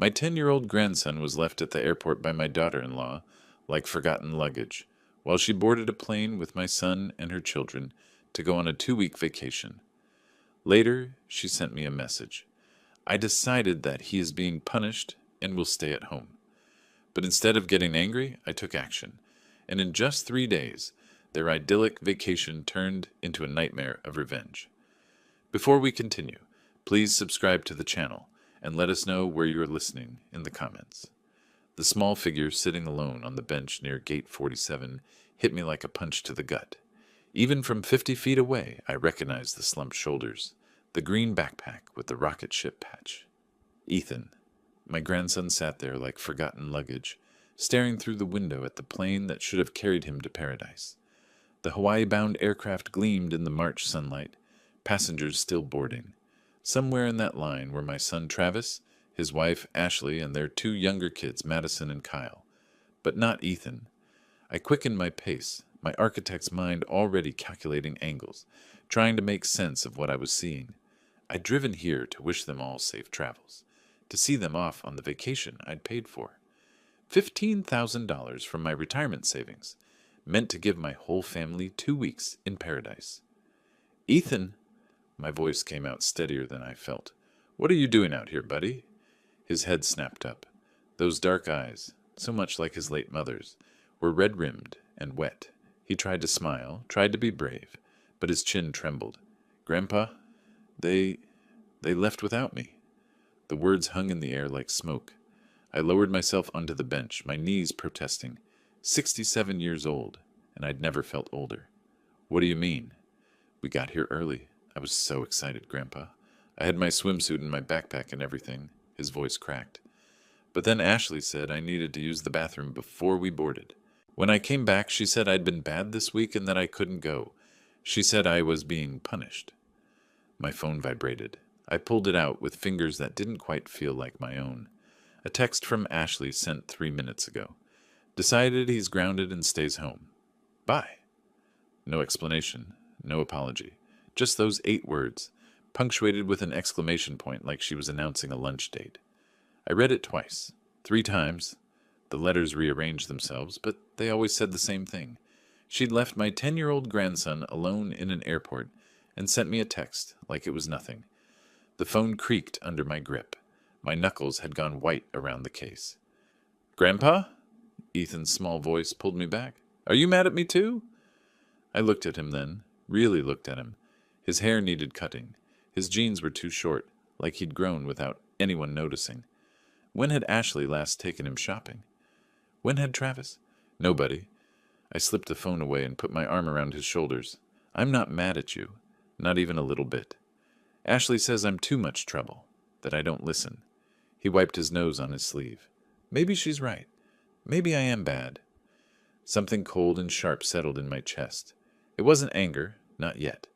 My 10-year-old grandson was left at the airport by my daughter-in-law, like forgotten luggage, while she boarded a plane with my son and her children to go on a 2-week vacation. Later, she sent me a message. I decided that he is being punished and will stay at home. But instead of getting angry, I took action. And in just 3 days, their idyllic vacation turned into a nightmare of revenge. Before we continue, please subscribe to the channel and let us know where you are listening in the comments. The small figure sitting alone on the bench near Gate 47 hit me like a punch to the gut. Even from 50 feet away, I recognized the slumped shoulders, the green backpack with the rocket ship patch. Ethan. My grandson sat there like forgotten luggage, staring through the window at the plane that should have carried him to paradise. The Hawaii-bound aircraft gleamed in the March sunlight, passengers still boarding. Somewhere in that line were my son Travis, his wife Ashley, and their 2 younger kids, Madison and Kyle. But not Ethan. I quickened my pace, my architect's mind already calculating angles, trying to make sense of what I was seeing. I'd driven here to wish them all safe travels, to see them off on the vacation I'd paid for. $15,000 from my retirement savings, meant to give my whole family 2 weeks in paradise. Ethan, my voice came out steadier than I felt. What are you doing out here, buddy? His head snapped up. Those dark eyes, so much like his late mother's, were red-rimmed and wet. He tried to smile, tried to be brave, but his chin trembled. Grandpa, they left without me. The words hung in the air like smoke. I lowered myself onto the bench, my knees protesting. 67 years old, and I'd never felt older. What do you mean? We got here early. I was so excited, Grandpa. I had my swimsuit and my backpack and everything. His voice cracked. But then Ashley said I needed to use the bathroom before we boarded. When I came back, she said I'd been bad this week and that I couldn't go. She said I was being punished. My phone vibrated. I pulled it out with fingers that didn't quite feel like my own. A text from Ashley sent 3 minutes ago. Decided he's grounded and stays home. Bye. No explanation, no apology. Just those 8 words, punctuated with an exclamation point like she was announcing a lunch date. I read it twice, 3 times. The letters rearranged themselves, but they always said the same thing. She'd left my 10-year-old grandson alone in an airport and sent me a text like it was nothing. The phone creaked under my grip. My knuckles had gone white around the case. Grandpa? Ethan's small voice pulled me back. Are you mad at me too? I looked at him then, really looked at him. His hair needed cutting. His jeans were too short, like he'd grown without anyone noticing. When had Ashley last taken him shopping? When had Travis? Nobody. I slipped the phone away and put my arm around his shoulders. I'm not mad at you, not even a little bit. Ashley says I'm too much trouble, that I don't listen. He wiped his nose on his sleeve. Maybe she's right. Maybe I am bad. Something cold and sharp settled in my chest. It wasn't anger, not yet.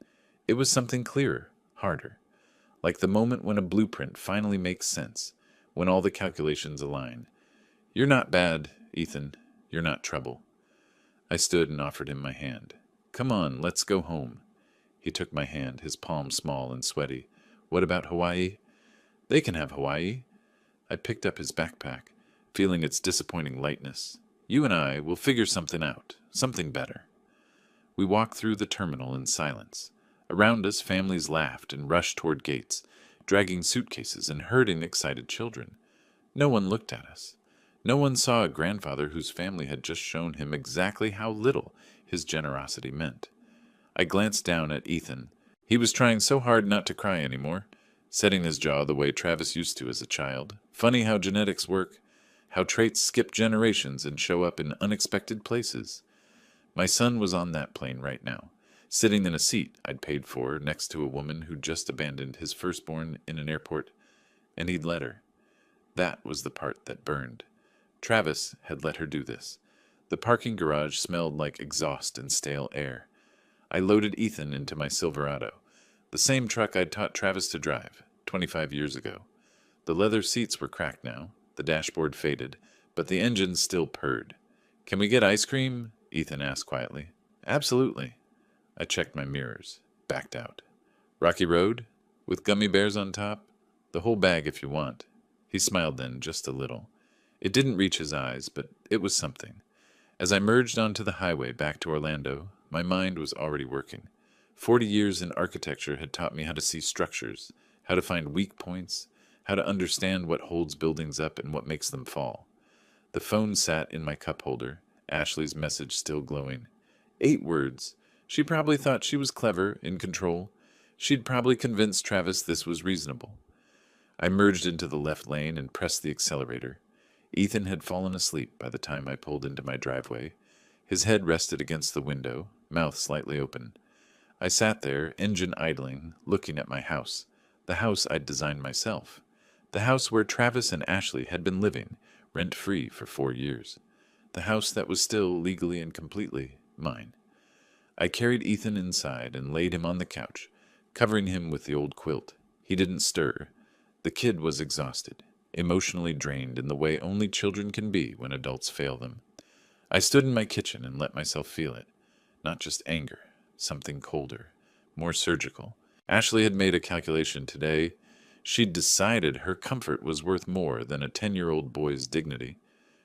It was something clearer, harder. Like the moment when a blueprint finally makes sense, when all the calculations align. You're not bad, Ethan. You're not trouble. I stood and offered him my hand. Come on, let's go home. He took my hand, his palm small and sweaty. What about Hawaii? They can have Hawaii. I picked up his backpack, feeling its disappointing lightness. You and I will figure something out, something better. We walked through the terminal in silence. Around us, families laughed and rushed toward gates, dragging suitcases and herding excited children. No one looked at us. No one saw a grandfather whose family had just shown him exactly how little his generosity meant. I glanced down at Ethan. He was trying so hard not to cry anymore, setting his jaw the way Travis used to as a child. Funny how genetics work, how traits skip generations and show up in unexpected places. My son was on that plane right now, sitting in a seat I'd paid for next to a woman who'd just abandoned his firstborn in an airport, and he'd let her. That was the part that burned. Travis had let her do this. The parking garage smelled like exhaust and stale air. I loaded Ethan into my Silverado, the same truck I'd taught Travis to drive 25 years ago. The leather seats were cracked now, the dashboard faded, but the engine still purred. Can we get ice cream? Ethan asked quietly. Absolutely. I checked my mirrors, backed out. Rocky Road? With gummy bears on top? The whole bag if you want. He smiled then, just a little. It didn't reach his eyes, but it was something. As I merged onto the highway back to Orlando, my mind was already working. 40 years in architecture had taught me how to see structures, how to find weak points, how to understand what holds buildings up and what makes them fall. The phone sat in my cup holder, Ashley's message still glowing. 8 words. She probably thought she was clever, in control. She'd probably convinced Travis this was reasonable. I merged into the left lane and pressed the accelerator. Ethan had fallen asleep by the time I pulled into my driveway. His head rested against the window, mouth slightly open. I sat there, engine idling, looking at my house, the house I'd designed myself, the house where Travis and Ashley had been living, rent-free for 4 years, the house that was still legally and completely mine. I carried Ethan inside and laid him on the couch, covering him with the old quilt. He didn't stir. The kid was exhausted, emotionally drained in the way only children can be when adults fail them. I stood in my kitchen and let myself feel it. Not just anger, something colder, more surgical. Ashley had made a calculation today. She'd decided her comfort was worth more than a 10-year-old boy's dignity.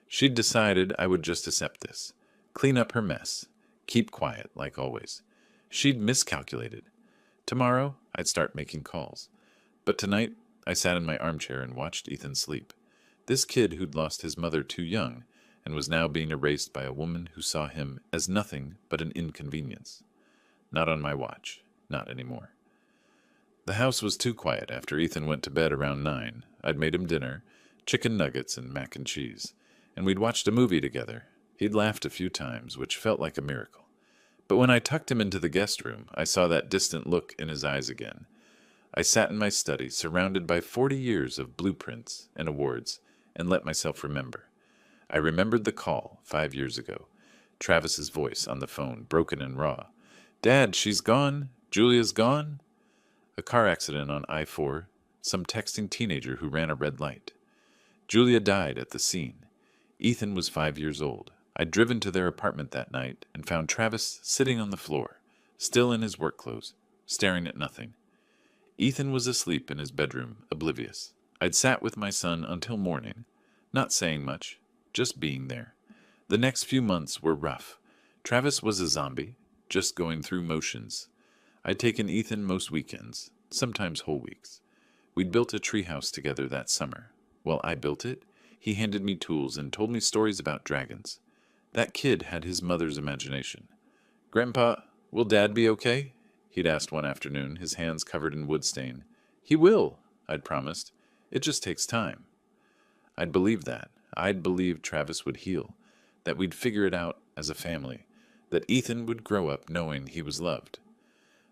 She'd decided I would just accept this, clean up her mess, keep quiet like always. She'd miscalculated. Tomorrow, I'd start making calls. But tonight, I sat in my armchair and watched Ethan sleep. This kid who'd lost his mother too young and was now being erased by a woman who saw him as nothing but an inconvenience. Not on my watch. Not anymore. The house was too quiet after Ethan went to bed around 9. I'd made him dinner, chicken nuggets and mac and cheese, and we'd watched a movie together. He'd laughed a few times, which felt like a miracle. But when I tucked him into the guest room, I saw that distant look in his eyes again. I sat in my study, surrounded by 40 years of blueprints and awards, and let myself remember. I remembered the call 5 years ago. Travis's voice on the phone, broken and raw. "Dad, she's gone. Julia's gone." A car accident on I-4. Some texting teenager who ran a red light. Julia died at the scene. Ethan was 5 years old. I'd driven to their apartment that night and found Travis sitting on the floor, still in his work clothes, staring at nothing. Ethan was asleep in his bedroom, oblivious. I'd sat with my son until morning, not saying much, just being there. The next few months were rough. Travis was a zombie, just going through motions. I'd taken Ethan most weekends, sometimes whole weeks. We'd built a treehouse together that summer. While I built it, he handed me tools and told me stories about dragons. That kid had his mother's imagination. "Grandpa, will Dad be okay?" he'd asked one afternoon, his hands covered in wood stain. "He will," I'd promised. "It just takes time." I'd believed that. I'd believed Travis would heal, that we'd figure it out as a family, that Ethan would grow up knowing he was loved.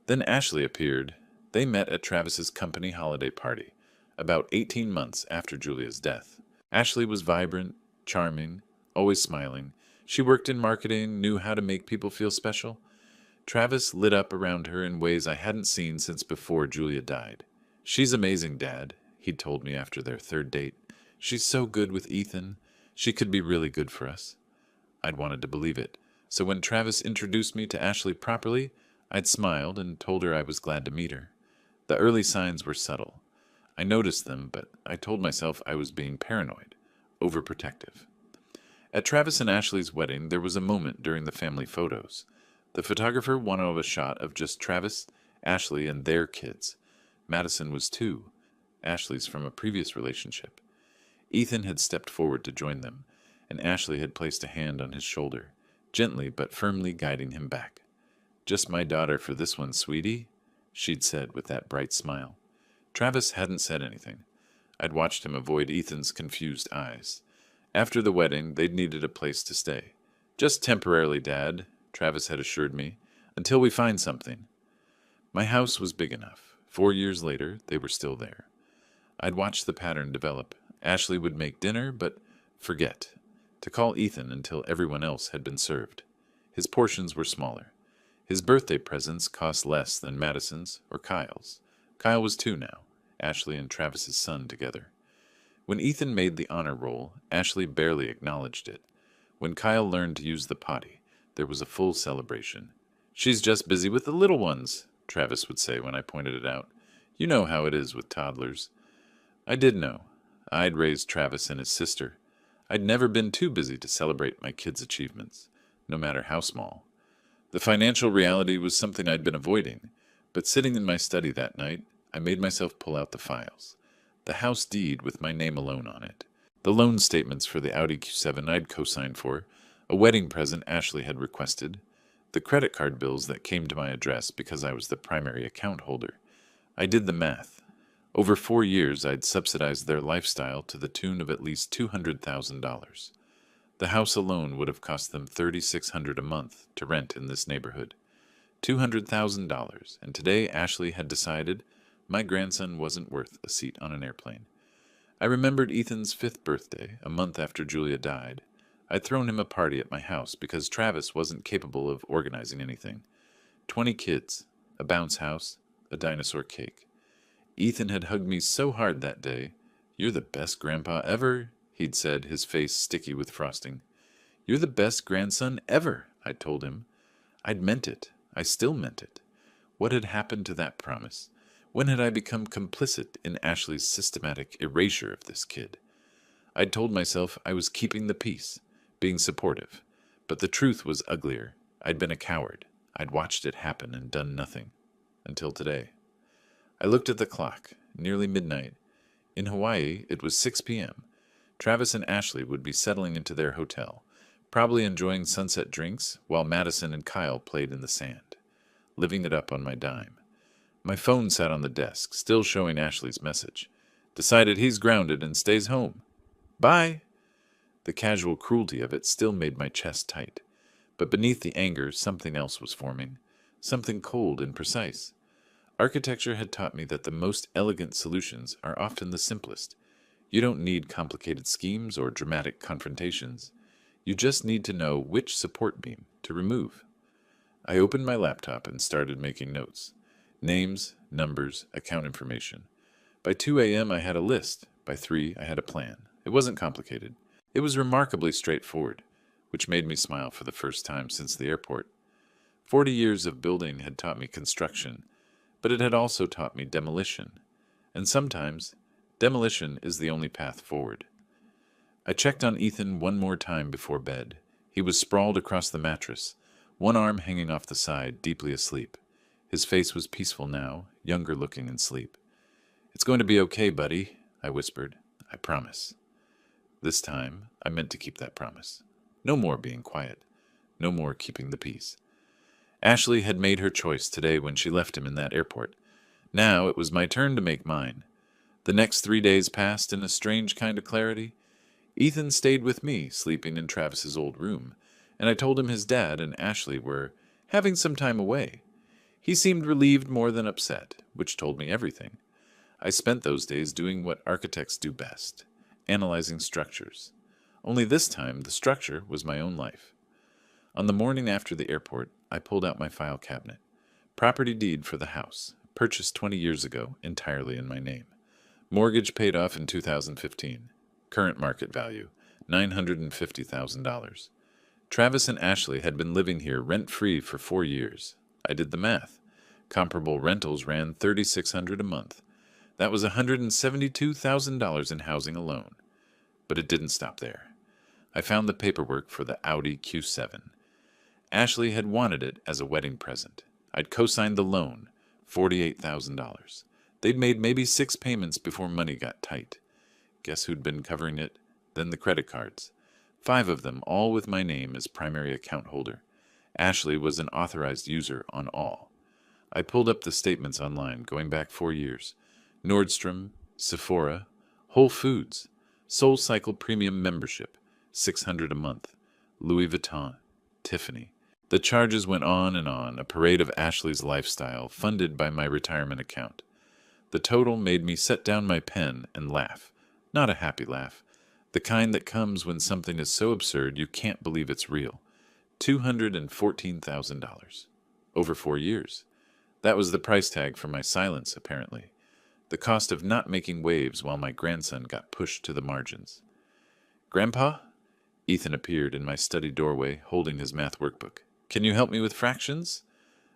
Then Ashley appeared. They met at Travis's company holiday party, about 18 months after Julia's death. Ashley was vibrant, charming, always smiling. She worked in marketing, knew how to make people feel special. Travis lit up around her in ways I hadn't seen since before Julia died. "She's amazing, Dad," he'd told me after their 3rd date. "She's so good with Ethan. She could be really good for us." I'd wanted to believe it. So when Travis introduced me to Ashley properly, I'd smiled and told her I was glad to meet her. The early signs were subtle. I noticed them, but I told myself I was being paranoid, overprotective. At Travis and Ashley's wedding, there was a moment during the family photos. The photographer wanted a shot of just Travis, Ashley, and their kids. Madison was 2. Ashley's from a previous relationship. Ethan had stepped forward to join them, and Ashley had placed a hand on his shoulder, gently but firmly guiding him back. "Just my daughter for this one, sweetie," she'd said with that bright smile. Travis hadn't said anything. I'd watched him avoid Ethan's confused eyes. After the wedding, they'd needed a place to stay. "Just temporarily, Dad," Travis had assured me, "until we find something." My house was big enough. 4 years later, they were still there. I'd watched the pattern develop. Ashley would make dinner, but forget to call Ethan until everyone else had been served. His portions were smaller. His birthday presents cost less than Madison's or Kyle's. Kyle was 2 now, Ashley and Travis's son together. When Ethan made the honor roll, Ashley barely acknowledged it. When Kyle learned to use the potty, there was a full celebration. "She's just busy with the little ones," Travis would say when I pointed it out. "You know how it is with toddlers." I did know. I'd raised Travis and his sister. I'd never been too busy to celebrate my kids' achievements, no matter how small. The financial reality was something I'd been avoiding, but sitting in my study that night, I made myself pull out the files. The house deed with my name alone on it, the loan statements for the Audi Q7 I'd co-signed for, a wedding present Ashley had requested, the credit card bills that came to my address because I was the primary account holder. I did the math. Over 4 years, I'd subsidized their lifestyle to the tune of at least $200,000. The house alone would have cost them $3,600 a month to rent in this neighborhood. $200,000, and today Ashley had decided my grandson wasn't worth a seat on an airplane. I remembered Ethan's 5th birthday, a month after Julia died. I'd thrown him a party at my house because Travis wasn't capable of organizing anything. 20 kids, a bounce house, a dinosaur cake. Ethan had hugged me so hard that day. "You're the best grandpa ever," he'd said, his face sticky with frosting. "You're the best grandson ever," I told him. I'd meant it. I still meant it. What had happened to that promise? When had I become complicit in Ashley's systematic erasure of this kid? I'd told myself I was keeping the peace, being supportive. But the truth was uglier. I'd been a coward. I'd watched it happen and done nothing. Until today. I looked at the clock. Nearly midnight. In Hawaii, it was 6 p.m. Travis and Ashley would be settling into their hotel, probably enjoying sunset drinks while Madison and Kyle played in the sand, living it up on my dime. My phone sat on the desk, still showing Ashley's message. Decided he's grounded and stays home. Bye! The casual cruelty of it still made my chest tight. But beneath the anger, something else was forming. Something cold and precise. Architecture had taught me that the most elegant solutions are often the simplest. You don't need complicated schemes or dramatic confrontations. You just need to know which support beam to remove. I opened my laptop and started making notes. Names, numbers, account information. By 2 a.m. I had a list. By 3 I had a plan. It wasn't complicated. It was remarkably straightforward, which made me smile for the first time since the airport. 40 years of building had taught me construction, but it had also taught me demolition. And sometimes, demolition is the only path forward. I checked on Ethan one more time before bed. He was sprawled across the mattress, one arm hanging off the side, deeply asleep. His face was peaceful now, younger looking in sleep. "It's going to be okay, buddy," I whispered. "I promise." This time, I meant to keep that promise. No more being quiet. No more keeping the peace. Ashley had made her choice today when she left him in that airport. Now it was my turn to make mine. The next 3 days passed in a strange kind of clarity. Ethan stayed with me, sleeping in Travis's old room, and I told him his dad and Ashley were having some time away. He seemed relieved more than upset, which told me everything. I spent those days doing what architects do best, analyzing structures. Only this time, the structure was my own life. On the morning after the airport, I pulled out my file cabinet. Property deed for the house, purchased 20 years ago, entirely in my name. Mortgage paid off in 2015. Current market value, $950,000. Travis and Ashley had been living here rent-free for 4 years. I did the math. Comparable rentals ran $3,600 a month. That was $172,000 in housing alone. But it didn't stop there. I found the paperwork for the Audi Q7. Ashley had wanted it as a wedding present. I'd co-signed the loan, $48,000. They'd made maybe 6 payments before money got tight. Guess who'd been covering it? Then the credit cards. 5 of them, all with my name as primary account holder. Ashley was an authorized user on all. I pulled up the statements online, going back 4 years. Nordstrom, Sephora, Whole Foods, SoulCycle Premium Membership, $600 a month, Louis Vuitton, Tiffany. The charges went on, a parade of Ashley's lifestyle, funded by my retirement account. The total made me set down my pen and laugh. Not a happy laugh. The kind that comes when something is so absurd you can't believe it's real. $214,000. Over 4 years. That was the price tag for my silence, apparently. The cost of not making waves while my grandson got pushed to the margins. "Grandpa?" Ethan appeared in my study doorway, holding his math workbook. "Can you help me with fractions?"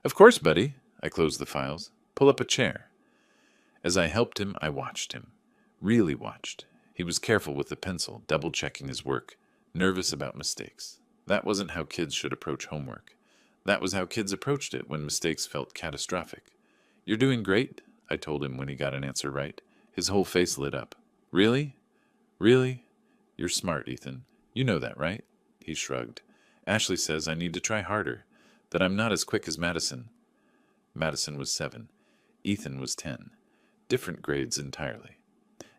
"Of course, buddy." I closed the files. "Pull up a chair." As I helped him, I watched him. Really watched. He was careful with the pencil, double-checking his work, nervous about mistakes. That wasn't how kids should approach homework. That was how kids approached it when mistakes felt catastrophic. "You're doing great," I told him when he got an answer right. His whole face lit up. "Really? Really? You're smart, Ethan. You know that, right?" He shrugged. "Ashley says I need to try harder, that I'm not as quick as Madison." Madison was 7. Ethan was 10. Different grades entirely.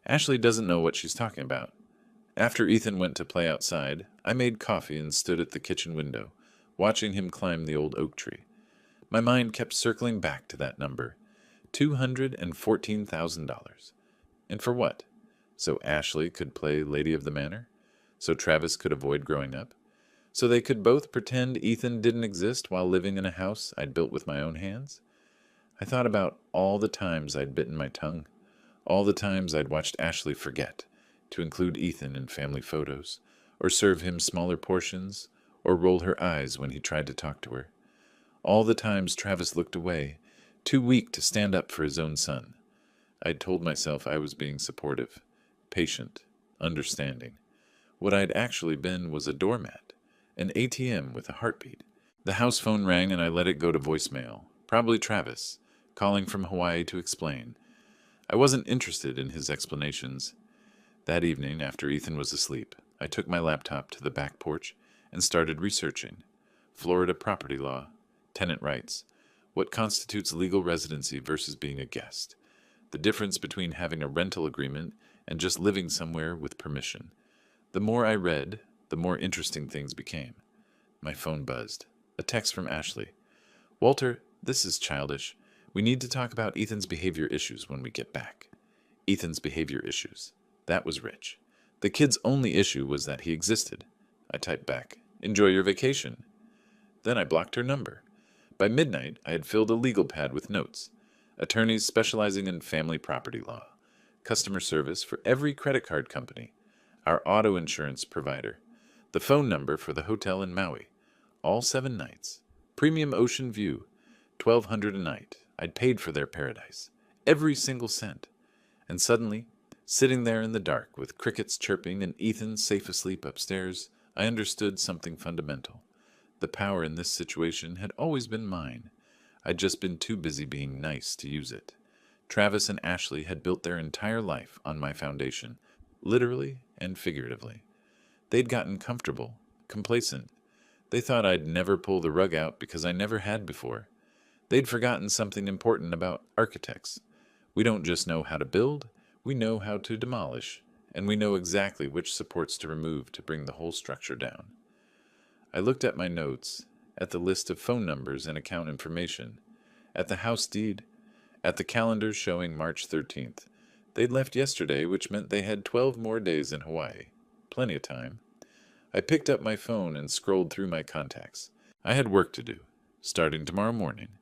Ashley doesn't know what she's talking about. After Ethan went to play outside, I made coffee and stood at the kitchen window, watching him climb the old oak tree. My mind kept circling back to that number, $214,000. And for what? So Ashley could play Lady of the Manor? So Travis could avoid growing up? So they could both pretend Ethan didn't exist while living in a house I'd built with my own hands? I thought about all the times I'd bitten my tongue, all the times I'd watched Ashley forget to include Ethan in family photos, or serve him smaller portions, or roll her eyes when he tried to talk to her. All the times Travis looked away, too weak to stand up for his own son. I'd told myself I was being supportive, patient, understanding. What I'd actually been was a doormat, an ATM with a heartbeat. The house phone rang and I let it go to voicemail. Probably Travis, calling from Hawaii to explain. I wasn't interested in his explanations. That evening, after Ethan was asleep, I took my laptop to the back porch and started researching. Florida property law, tenant rights, what constitutes legal residency versus being a guest, the difference between having a rental agreement and just living somewhere with permission. The more I read, the more interesting things became. My phone buzzed. A text from Ashley. "Walter, this is childish. We need to talk about Ethan's behavior issues when we get back." Ethan's behavior issues. That was rich. The kid's only issue was that he existed. I typed back, "Enjoy your vacation." Then I blocked her number. By midnight, I had filled a legal pad with notes. Attorneys specializing in family property law. Customer service for every credit card company. Our auto insurance provider. The phone number for the hotel in Maui. All 7 nights. Premium ocean view. $1,200 a night. I'd paid for their paradise. Every single cent. And suddenly, sitting there in the dark with crickets chirping and Ethan safe asleep upstairs, I understood something fundamental. The power in this situation had always been mine. I'd just been too busy being nice to use it. Travis and Ashley had built their entire life on my foundation, literally and figuratively. They'd gotten comfortable, complacent. They thought I'd never pull the rug out because I never had before. They'd forgotten something important about architects. We don't just know how to build, we know how to demolish, and we know exactly which supports to remove to bring the whole structure down. I looked at my notes, at the list of phone numbers and account information, at the house deed, at the calendars showing March 13th. They'd left yesterday, which meant they had 12 more days in Hawaii. Plenty of time. I picked up my phone and scrolled through my contacts. I had work to do, starting tomorrow morning.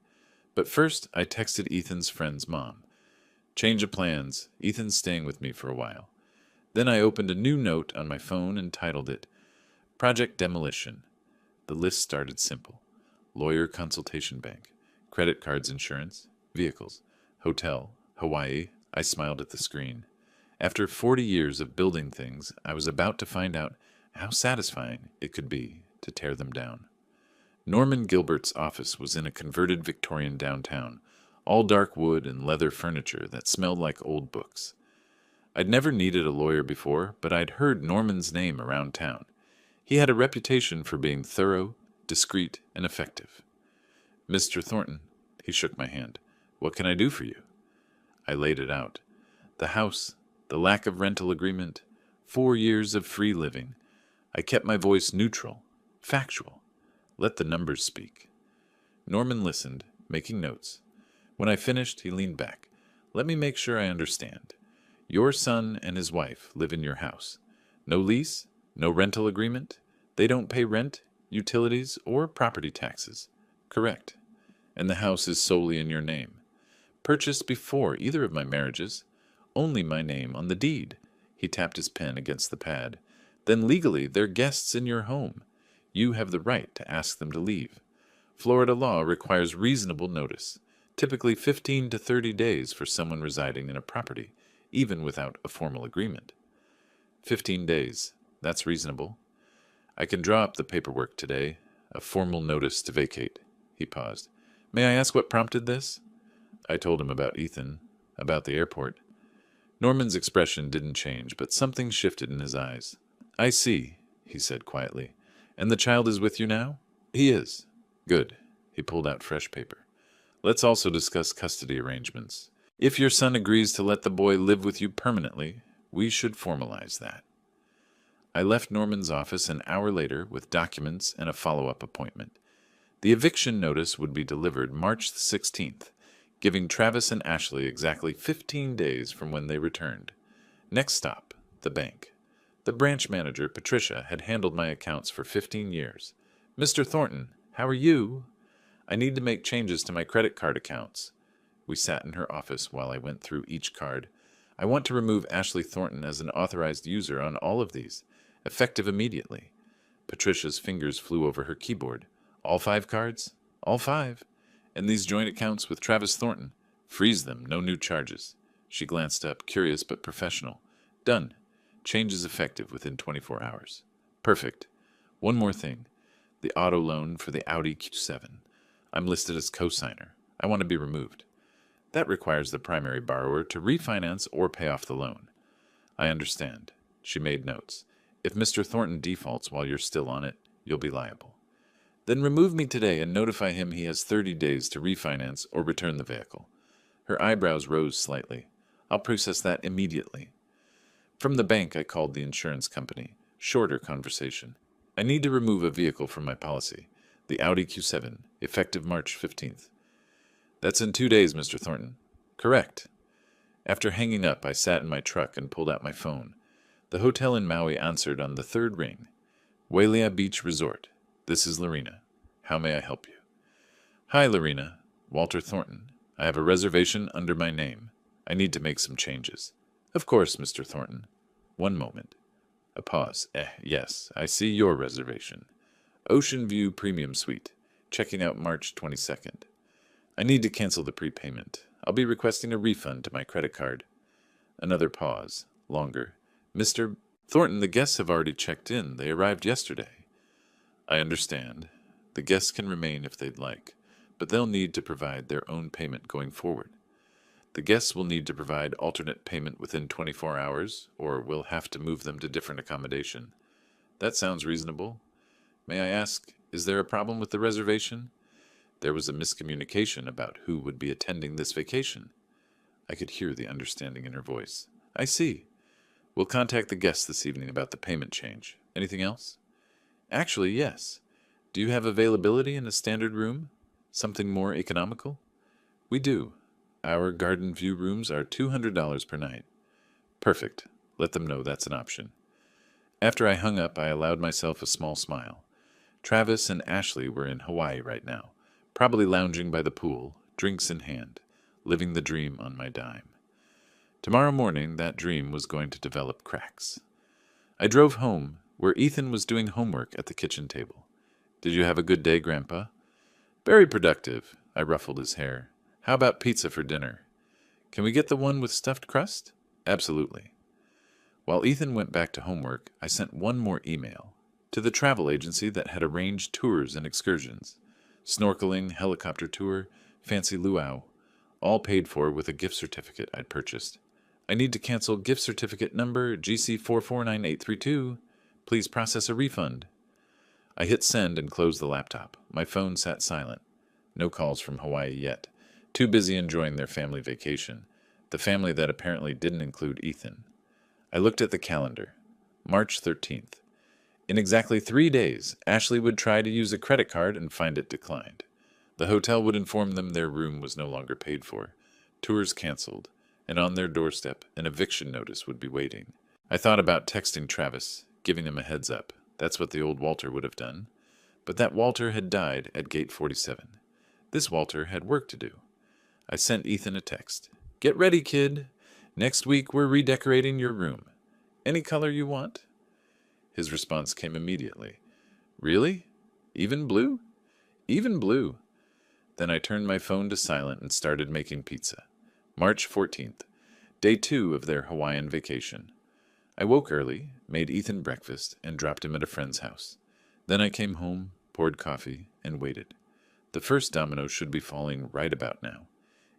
But first, I texted Ethan's friend's mom. "Change of plans. Ethan's staying with me for a while." Then I opened a new note on my phone and titled it, "Project Demolition." The list started simple. Lawyer consultation bank, credit cards insurance, vehicles, hotel, Hawaii. I smiled at the screen. After 40 years of building things, I was about to find out how satisfying it could be to tear them down. Norman Gilbert's office was in a converted Victorian downtown, all dark wood and leather furniture that smelled like old books. I'd never needed a lawyer before, but I'd heard Norman's name around town. He had a reputation for being thorough, discreet, and effective. "Mr. Thornton," he shook my hand. "What can I do for you?" I laid it out. The house, the lack of rental agreement, 4 years of free living. I kept my voice neutral, factual. Let the numbers speak. Norman listened, making notes. When I finished, he leaned back. "Let me make sure I understand. Your son and his wife live in your house. No lease, no rental agreement. They don't pay rent, utilities, or property taxes. Correct. And the house is solely in your name. Purchased before either of my marriages. Only my name on the deed." He tapped his pen against the pad. "Then legally, they're guests in your home. You have the right to ask them to leave. Florida law requires reasonable notice, typically 15 to 30 days for someone residing in a property, even without a formal agreement." 15 days. That's reasonable. I can draw up the paperwork today. A formal notice to vacate. He paused. May I ask what prompted this? I told him about Ethan, about the airport. Norman's expression didn't change, but something shifted in his eyes. I see, he said quietly. And the child is with you now? He is. Good. He pulled out fresh paper. Let's also discuss custody arrangements. If your son agrees to let the boy live with you permanently, we should formalize that. I left Norman's office an hour later with documents and a follow-up appointment. The eviction notice would be delivered March 16th, giving Travis and Ashley exactly 15 days from when they returned. Next stop, the bank. The branch manager, Patricia, had handled my accounts for 15 years. Mr. Thornton, how are you? I need to make changes to my credit card accounts. We sat in her office while I went through each card. I want to remove Ashley Thornton as an authorized user on all of these, effective immediately. Patricia's fingers flew over her keyboard. All 5 cards? All 5. And these joint accounts with Travis Thornton? Freeze them, no new charges. She glanced up, curious but professional. Done. Change is effective within 24 hours. Perfect. One more thing. The auto loan for the Audi Q7. I'm listed as co-signer. I want to be removed. That requires the primary borrower to refinance or pay off the loan. I understand. She made notes. If Mr. Thornton defaults while you're still on it, you'll be liable. Then remove me today and notify him he has 30 days to refinance or return the vehicle. Her eyebrows rose slightly. I'll process that immediately. From the bank, I called the insurance company. Shorter conversation. I need to remove a vehicle from my policy. The Audi Q7, effective March 15th. That's in 2 days, Mr. Thornton. Correct. After hanging up, I sat in my truck and pulled out my phone. The hotel in Maui answered on the 3rd ring. Wailea Beach Resort. This is Lorena. How may I help you? Hi, Lorena. Walter Thornton. I have a reservation under my name. I need to make some changes. Of course, Mr. Thornton. One moment. A pause. Yes, I see your reservation. Ocean View Premium Suite. Checking out March 22nd. I need to cancel the prepayment. I'll be requesting a refund to my credit card. Another pause. Longer. Mr. Thornton, the guests have already checked in. They arrived yesterday. I understand. The guests can remain if they'd like, but they'll need to provide their own payment going forward. The guests will need to provide alternate payment within 24 hours, or we'll have to move them to different accommodation. That sounds reasonable. May I ask, is there a problem with the reservation? There was a miscommunication about who would be attending this vacation. I could hear the understanding in her voice. I see. We'll contact the guests this evening about the payment change. Anything else? Actually, yes. Do you have availability in a standard room? Something more economical? We do. Our garden view rooms are $200 per night. Perfect. Let them know that's an option. After I hung up, I allowed myself a small smile. Travis and Ashley were in Hawaii right now, probably lounging by the pool, drinks in hand, living the dream on my dime. Tomorrow morning, that dream was going to develop cracks. I drove home, where Ethan was doing homework at the kitchen table. Did you have a good day, Grandpa? Very productive. I ruffled his hair. How about pizza for dinner? Can we get the one with stuffed crust? Absolutely. While Ethan went back to homework, I sent one more email to the travel agency that had arranged tours and excursions. Snorkeling, helicopter tour, fancy luau, all paid for with a gift certificate I'd purchased. I need to cancel gift certificate number GC449832. Please process a refund. I hit send and closed the laptop. My phone sat silent. No calls from Hawaii yet. Too busy enjoying their family vacation, the family that apparently didn't include Ethan. I looked at the calendar. March 13th. In exactly 3 days, Ashley would try to use a credit card and find it declined. The hotel would inform them their room was no longer paid for, tours canceled, and on their doorstep an eviction notice would be waiting. I thought about texting Travis, giving him a heads up. That's what the old Walter would have done. But that Walter had died at gate 47. This Walter had work to do. I sent Ethan a text. Get ready, kid. Next week we're redecorating your room. Any color you want? His response came immediately. Really? Even blue? Even blue. Then I turned my phone to silent and started making pizza. March 14th. Day 2 of their Hawaiian vacation. I woke early, made Ethan breakfast, and dropped him at a friend's house. Then I came home, poured coffee, and waited. The first domino should be falling right about now.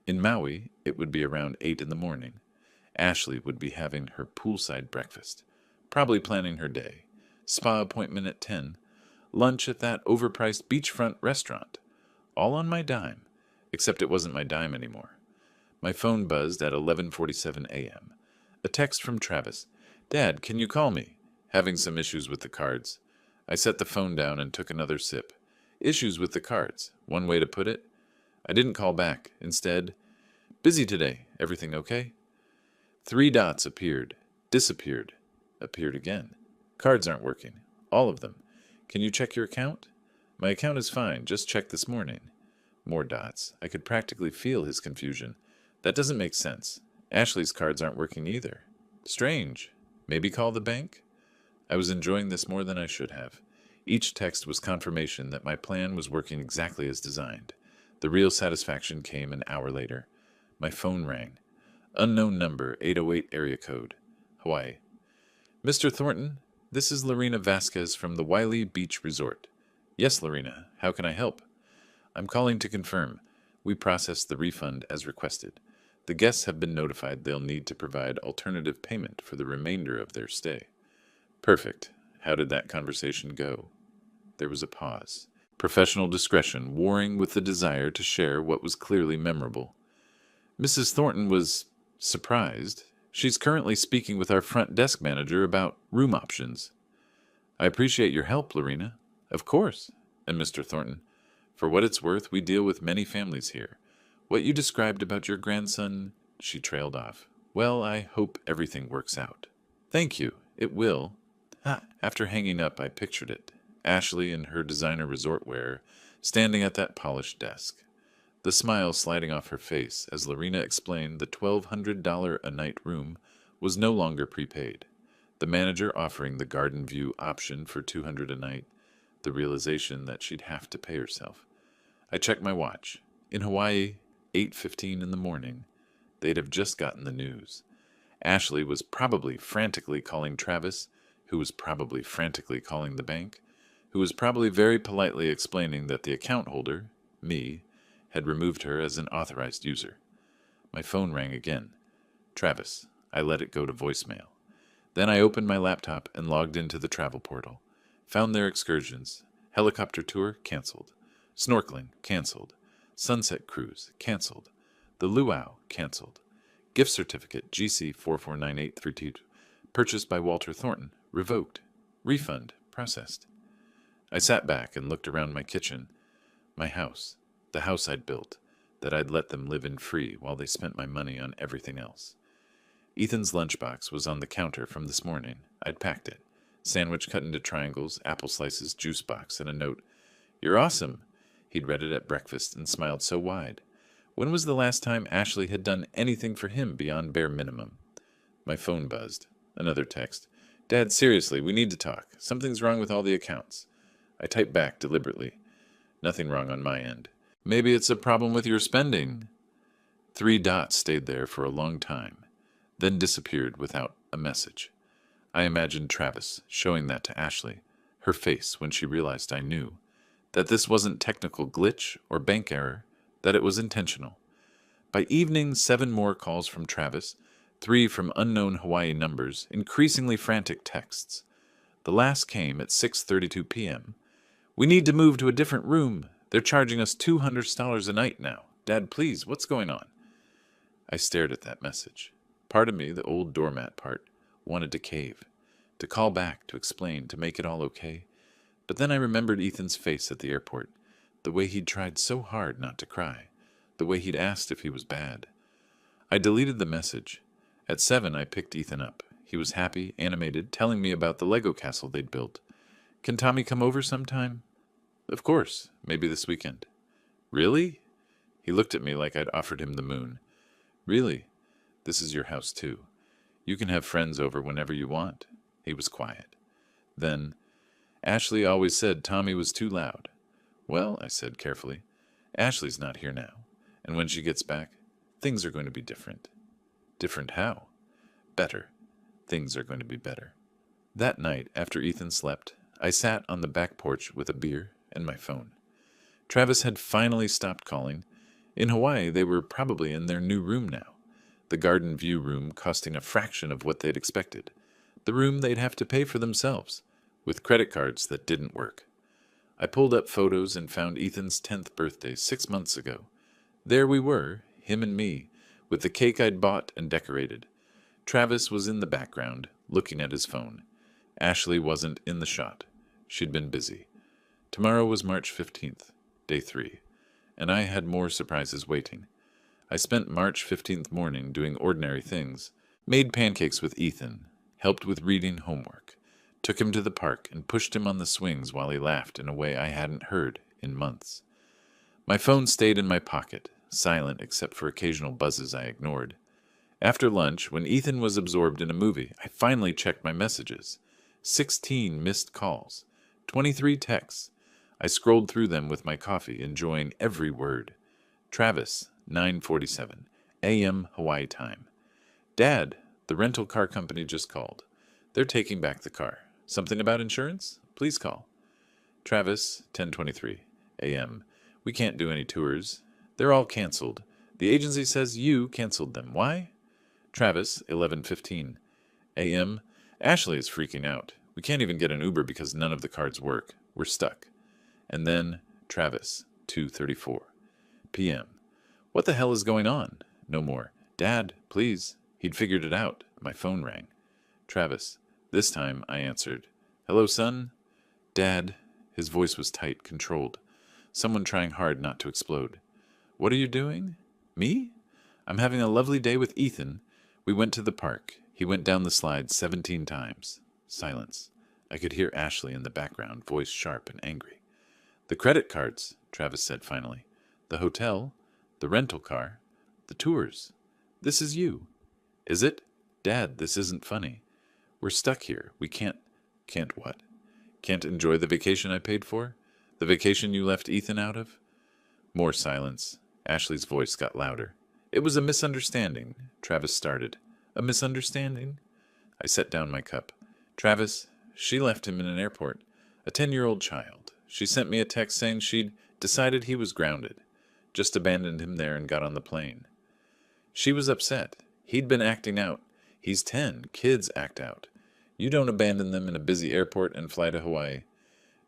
In Maui, it would be around 8 in the morning. Ashley would be having her poolside breakfast, probably planning her day. Spa appointment at 10. Lunch at that overpriced beachfront restaurant. All on my dime, except it wasn't my dime anymore. My phone buzzed at 11:47 a.m. A text from Travis. Dad, can you call me? Having some issues with the cards. I set the phone down and took another sip. Issues with the cards. One way to put it. I didn't call back. Instead, busy today. Everything okay? 3 dots appeared, disappeared, appeared again. Cards aren't working. All of them. Can you check your account? My account is fine. Just checked this morning. More dots. I could practically feel his confusion. That doesn't make sense. Ashley's cards aren't working either. Strange. Maybe call the bank? I was enjoying this more than I should have. Each text was confirmation that my plan was working exactly as designed. The real satisfaction came an hour later. My phone rang. Unknown number, 808 area code. Hawaii. Mr. Thornton, this is Lorena Vasquez from the Wiley Beach Resort. Yes, Lorena. How can I help? I'm calling to confirm. We processed the refund as requested. The guests have been notified they'll need to provide alternative payment for the remainder of their stay. Perfect. How did that conversation go? There was a pause. Professional discretion warring with the desire to share what was clearly memorable. Mrs. Thornton was surprised. She's currently speaking with our front desk manager about room options. I appreciate your help, Lorena. Of course. And Mr. Thornton, for what it's worth, we deal with many families here. What you described about your grandson, she trailed off. Well, I hope everything works out. Thank you. It will. After hanging up, I pictured it. Ashley in her designer resort wear, standing at that polished desk. The smile sliding off her face as Lorena explained the $1,200 a night room was no longer prepaid. The manager offering the garden view option for $200 a night, the realization that she'd have to pay herself. I checked my watch. In Hawaii, 8:15 in the morning. They'd have just gotten the news. Ashley was probably frantically calling Travis, who was probably frantically calling the bank, who was probably very politely explaining that the account holder, me, had removed her as an authorized user. My phone rang again. Travis. I let it go to voicemail. Then I opened my laptop and logged into the travel portal. Found their excursions. Helicopter tour, canceled. Snorkeling, canceled. Sunset cruise, canceled. The luau, canceled. Gift certificate, GC 449832, purchased by Walter Thornton, revoked. Refund, processed. I sat back and looked around my kitchen. My house. The house I'd built, that I'd let them live in free while they spent my money on everything else. Ethan's lunchbox was on the counter from this morning. I'd packed it. Sandwich cut into triangles, apple slices, juice box, and a note. You're awesome. He'd read it at breakfast and smiled so wide. When was the last time Ashley had done anything for him beyond bare minimum? My phone buzzed. Another text. Dad, seriously, we need to talk. Something's wrong with all the accounts. I typed back deliberately. Nothing wrong on my end. Maybe it's a problem with your spending. 3 dots stayed there for a long time, then disappeared without a message. I imagined Travis showing that to Ashley, her face when she realized I knew, that this wasn't technical glitch or bank error, that it was intentional. By evening, 7 more calls from Travis, 3 from unknown Hawaii numbers, increasingly frantic texts. The last came at 6:32 p.m. We need to move to a different room. They're charging us $200 a night now. Dad, please, what's going on? I stared at that message. Part of me, the old doormat part, wanted to cave, to call back, to explain, to make it all okay. But then I remembered Ethan's face at the airport, the way he'd tried so hard not to cry, the way he'd asked if he was bad. I deleted the message. At 7, I picked Ethan up. He was happy, animated, telling me about the Lego castle they'd built. Can Tommy come over sometime? Of course, maybe this weekend. Really? He looked at me like I'd offered him the moon. Really? This is your house, too. You can have friends over whenever you want. He was quiet. Then, Ashley always said Tommy was too loud. Well, I said carefully, Ashley's not here now, and when she gets back, things are going to be different. Different how? Better. things are going to be better. That night, after Ethan slept, I sat on the back porch with a beer and my phone. Travis had finally stopped calling. In Hawaii, they were probably in their new room now, the garden view room costing a fraction of what they'd expected, the room they'd have to pay for themselves, with credit cards that didn't work. I pulled up photos and found Ethan's 10th birthday 6 months ago. There we were, him and me, with the cake I'd bought and decorated. Travis was in the background, looking at his phone. Ashley wasn't in the shot. She'd been busy. Tomorrow was March 15th, day 3, and I had more surprises waiting. I spent March 15th morning doing ordinary things, made pancakes with Ethan, helped with reading homework, took him to the park, and pushed him on the swings while he laughed in a way I hadn't heard in months. My phone stayed in my pocket, silent except for occasional buzzes I ignored. After lunch, when Ethan was absorbed in a movie, I finally checked my messages. 16 missed calls, 23 texts. I scrolled through them with my coffee, enjoying every word. Travis, 9:47 a.m. Hawaii time. Dad, the rental car company just called. They're taking back the car. Something about insurance? Please call. Travis, 10:23 a.m. We can't do any tours. They're all canceled. The agency says you canceled them. Why? Travis, 11:15 a.m. Ashley is freaking out. We can't even get an Uber because none of the cards work. We're stuck. And then Travis, 2:34 p.m. What the hell is going on? No more. Dad, please. He'd figured it out. My phone rang. Travis. This time I answered. Hello, son? Dad. His voice was tight, controlled. Someone trying hard not to explode. What are you doing? Me? I'm having a lovely day with Ethan. We went to the park. He went down the slide 17 times. Silence. I could hear Ashley in the background, voice sharp and angry. The credit cards, Travis said finally. The hotel. The rental car. The tours. This is you. Is it? Dad, this isn't funny. We're stuck here. We can't... Can't what? Can't enjoy the vacation I paid for? The vacation you left Ethan out of? More silence. Ashley's voice got louder. It was a misunderstanding, Travis started. A misunderstanding? I set down my cup. Travis, she left him in an airport. A 10-year-old child. She sent me a text saying she'd decided he was grounded. Just abandoned him there and got on the plane. She was upset. He'd been acting out. He's 10. Kids act out. You don't abandon them in a busy airport and fly to Hawaii.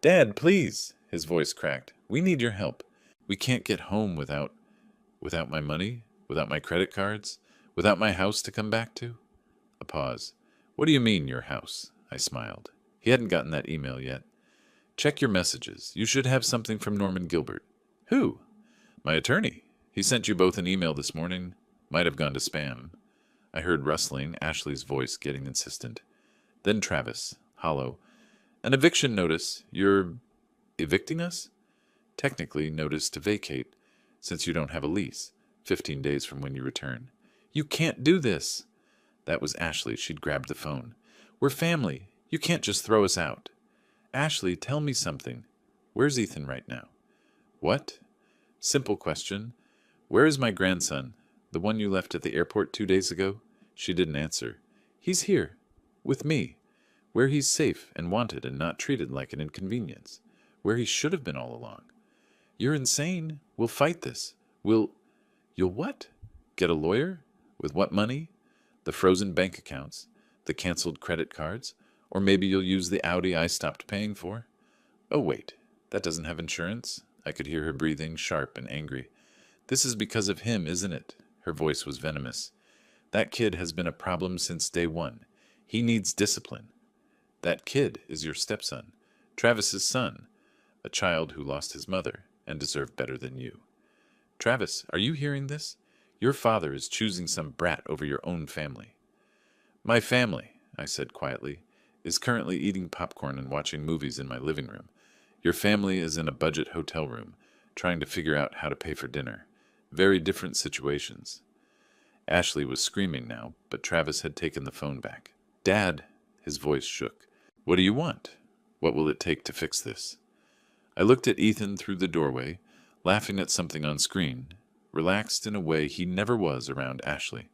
Dad, please, his voice cracked. We need your help. We can't get home without my money, without my credit cards, without my house to come back to. A pause. What do you mean, your house? I smiled. He hadn't gotten that email yet. Check your messages. You should have something from Norman Gilbert. Who? My attorney. He sent you both an email this morning. Might have gone to spam. I heard rustling, Ashley's voice getting insistent. Then Travis, hollow. An eviction notice. You're evicting us? Technically, notice to vacate, since you don't have a lease, 15 days from when you return. You can't do this. That was Ashley. She'd grabbed the phone. We're family. You can't just throw us out. Ashley, tell me something. Where's Ethan right now? What? Simple question. Where is my grandson? The one you left at the airport 2 days ago? She didn't answer. He's here. With me. Where he's safe and wanted and not treated like an inconvenience. Where he should have been all along. You're insane. We'll fight this. You'll what? Get a lawyer? With what money? The frozen bank accounts? The canceled credit cards? Or maybe you'll use the Audi I stopped paying for? Oh, wait. That doesn't have insurance? I could hear her breathing, sharp and angry. This is because of him, isn't it? Her voice was venomous. That kid has been a problem since day one. He needs discipline. That kid is your stepson, Travis's son, a child who lost his mother and deserved better than you. Travis, are you hearing this? Your father is choosing some brat over your own family. My family, I said quietly, is currently eating popcorn and watching movies in my living room. Your family is in a budget hotel room, trying to figure out how to pay for dinner. Very different situations. Ashley was screaming now, but Travis had taken the phone back. Dad, his voice shook. What do you want? What will it take to fix this? I looked at Ethan through the doorway, laughing at something on screen, relaxed in a way he never was around Ashley.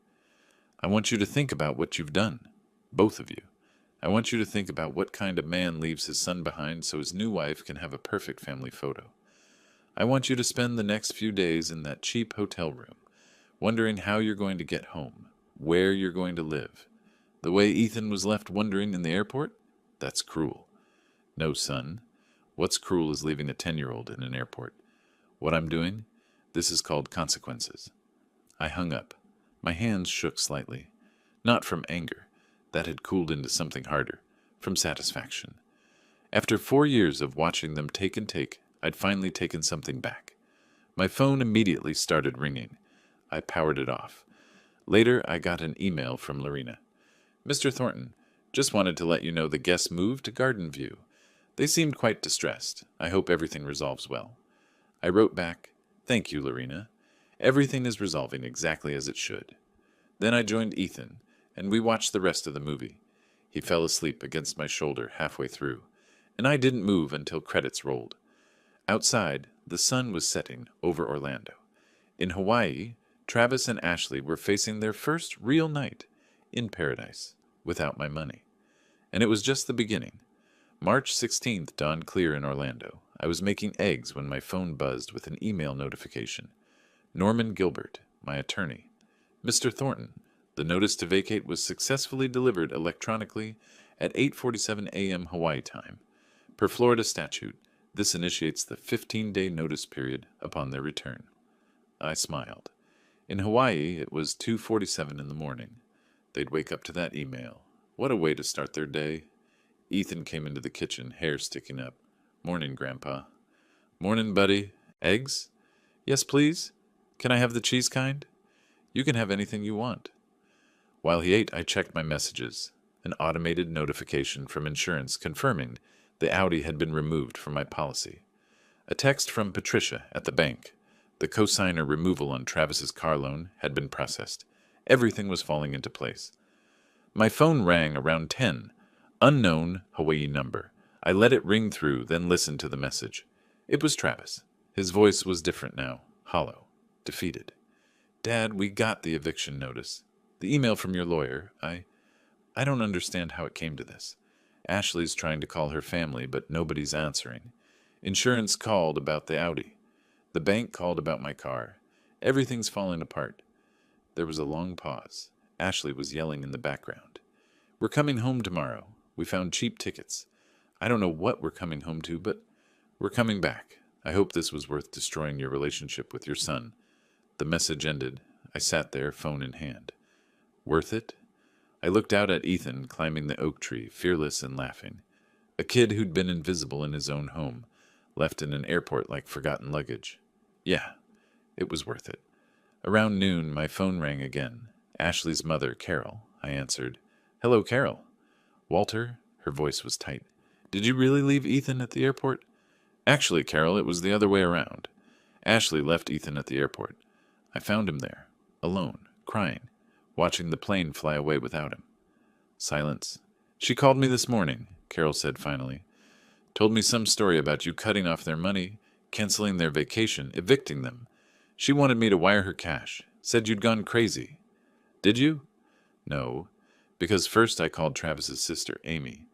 I want you to think about what you've done. Both of you. I want you to think about what kind of man leaves his son behind so his new wife can have a perfect family photo. I want you to spend the next few days in that cheap hotel room, wondering how you're going to get home, where you're going to live. The way Ethan was left wondering in the airport? That's cruel. No, son. What's cruel is leaving a 10-year-old in an airport. What I'm doing? This is called consequences. I hung up. My hands shook slightly. Not from anger. That had cooled into something harder. From satisfaction. After 4 years of watching them take and take, I'd finally taken something back. My phone immediately started ringing. I powered it off. Later, I got an email from Lorena. Mr. Thornton, just wanted to let you know the guests moved to Garden View. They seemed quite distressed. I hope everything resolves well. I wrote back, Thank you, Lorena. Everything is resolving exactly as it should. Then I joined Ethan, and we watched the rest of the movie. He fell asleep against my shoulder halfway through, and I didn't move until credits rolled. Outside, the sun was setting over Orlando. In Hawaii, Travis and Ashley were facing their first real night in paradise without my money. And it was just the beginning. March 16th dawned clear in Orlando. I was making eggs when my phone buzzed with an email notification. Norman Gilbert, my attorney. Mr. Thornton, the notice to vacate was successfully delivered electronically at 8:47 a.m. Hawaii time. Per Florida statute, this initiates the 15-day notice period upon their return. I smiled. In Hawaii, it was 2:47 in the morning. They'd wake up to that email. What a way to start their day. Ethan came into the kitchen, hair sticking up. Morning, Grandpa. Morning, buddy. Eggs? Yes, please. Can I have the cheese kind? You can have anything you want. While he ate, I checked my messages. An automated notification from insurance confirming the Audi had been removed from my policy. A text from Patricia at the bank. The cosigner removal on Travis's car loan had been processed. Everything was falling into place. My phone rang around 10. Unknown Hawaii number. I let it ring through, then listened to the message. It was Travis. His voice was different now, hollow, defeated. Dad, we got the eviction notice. The email from your lawyer. I don't understand how it came to this. Ashley's trying to call her family, but nobody's answering. Insurance called about the Audi. The bank called about my car. Everything's falling apart. There was a long pause. Ashley was yelling in the background. We're coming home tomorrow. We found cheap tickets. I don't know what we're coming home to, but we're coming back. I hope this was worth destroying your relationship with your son. The message ended. I sat there, phone in hand. Worth it? I looked out at Ethan climbing the oak tree, fearless and laughing. A kid who'd been invisible in his own home, left in an airport like forgotten luggage. Yeah, it was worth it. Around noon, my phone rang again. Ashley's mother, Carol. I answered. Hello, Carol. Walter? Her voice was tight. Did you really leave Ethan at the airport? Actually, Carol, it was the other way around. Ashley left Ethan at the airport. I found him there, alone, crying, watching the plane fly away without him. Silence. She called me this morning, Carol said finally. Told me some story about you cutting off their money, canceling their vacation, evicting them. She wanted me to wire her cash. Said you'd gone crazy. Did you? No, because first I called Travis's sister, Amy,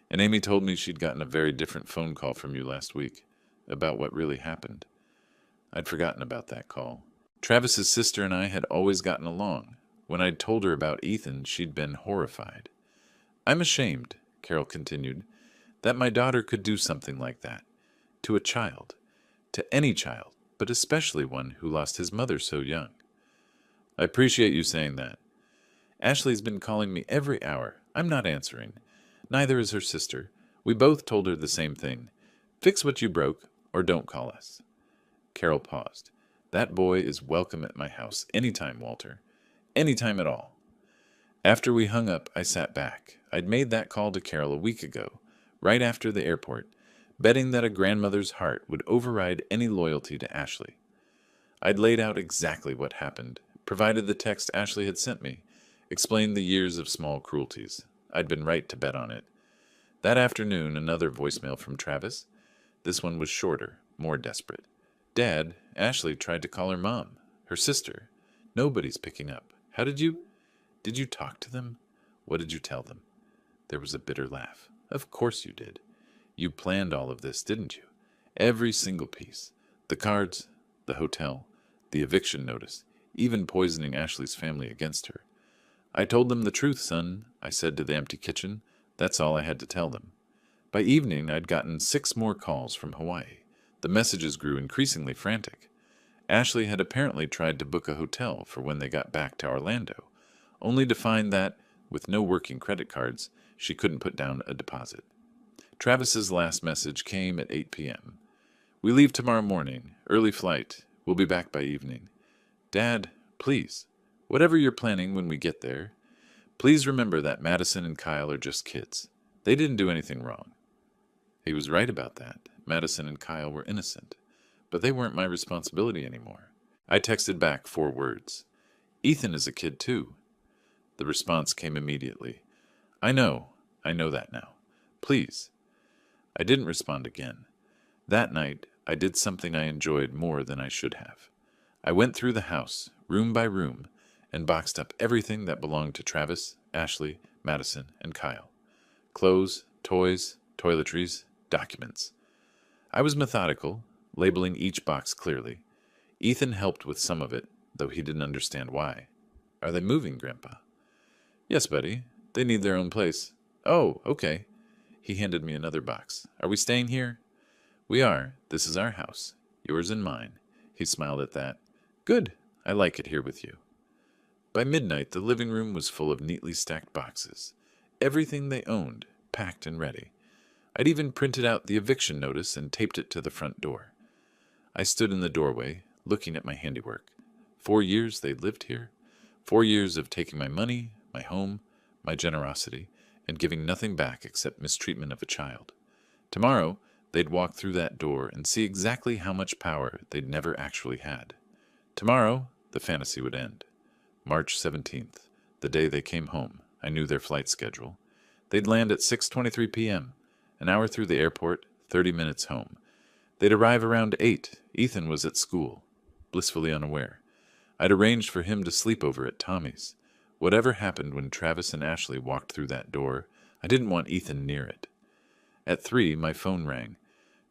and Amy told me she'd gotten a very different phone call from you last week about what really happened. I'd forgotten about that call. Travis's sister and I had always gotten along. When I'd told her about Ethan, she'd been horrified. I'm ashamed, Carol continued, that my daughter could do something like that. To a child. To any child, but especially one who lost his mother so young. I appreciate you saying that. Ashley's been calling me every hour. I'm not answering. Neither is her sister. We both told her the same thing. Fix what you broke, or don't call us. Carol paused. That boy is welcome at my house anytime, Walter. Anytime at all. After we hung up, I sat back. I'd made that call to Carol a week ago, right after the airport, betting that a grandmother's heart would override any loyalty to Ashley. I'd laid out exactly what happened, provided the text Ashley had sent me, explained the years of small cruelties. I'd been right to bet on it. That afternoon, another voicemail from Travis. This one was shorter, more desperate. Dad, Ashley tried to call her mom, her sister. Nobody's picking up. How did you talk to them? What did you tell them? There was a bitter laugh. Of course you did. You planned all of this, didn't you? Every single piece. The cards, the hotel, the eviction notice, even poisoning Ashley's family against her. I told them the truth, son, I said to the empty kitchen. That's all I had to tell them. By evening, I'd gotten 6 more calls from Hawaii. The messages grew increasingly frantic. Ashley had apparently tried to book a hotel for when they got back to Orlando, only to find that, with no working credit cards, she couldn't put down a deposit. Travis's last message came at 8 p.m. We leave tomorrow morning, early flight. We'll be back by evening. Dad, please, whatever you're planning when we get there, please remember that Madison and Kyle are just kids. They didn't do anything wrong. He was right about that. Madison and Kyle were innocent, but they weren't my responsibility anymore. I texted back 4 words. Ethan is a kid too. The response came immediately. I know that now. Please. I didn't respond again. That night, I did something I enjoyed more than I should have. I went through the house, room by room, and boxed up everything that belonged to Travis, Ashley, Madison, and Kyle. Clothes, toys, toiletries, documents. I was methodical, labeling each box clearly. Ethan helped with some of it, though he didn't understand why. Are they moving, Grandpa? Yes, buddy. They need their own place. Oh, okay. He handed me another box. Are we staying here? We are. This is our house. Yours and mine. He smiled at that. Good. I like it here with you. By midnight, the living room was full of neatly stacked boxes. Everything they owned, packed and ready. I'd even printed out the eviction notice and taped it to the front door. I stood in the doorway, looking at my handiwork. 4 years they'd lived here. 4 years of taking my money, my home, my generosity, and giving nothing back except mistreatment of a child. Tomorrow, they'd walk through that door and see exactly how much power they'd never actually had. Tomorrow, the fantasy would end. March 17th, the day they came home. I knew their flight schedule. They'd land at 6:23 p.m., an hour through the airport, 30 minutes home. They'd arrive around 8. Ethan was at school, blissfully unaware. I'd arranged for him to sleep over at Tommy's. Whatever happened when Travis and Ashley walked through that door, I didn't want Ethan near it. At 3, my phone rang.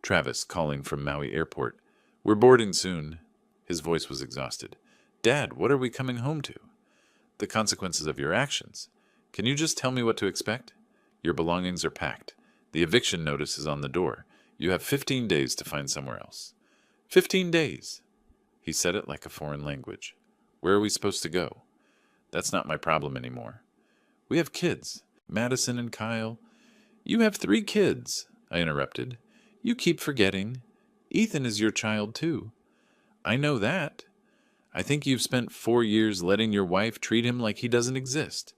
Travis calling from Maui Airport. We're boarding soon. His voice was exhausted. Dad, what are we coming home to? The consequences of your actions. Can you just tell me what to expect? Your belongings are packed. The eviction notice is on the door. You have 15 days to find somewhere else. 15 days. He said it like a foreign language. Where are we supposed to go? That's not my problem anymore. We have kids. Madison and Kyle. You have 3 kids, I interrupted. You keep forgetting. Ethan is your child too. I know that. I think you've spent 4 years letting your wife treat him like he doesn't exist.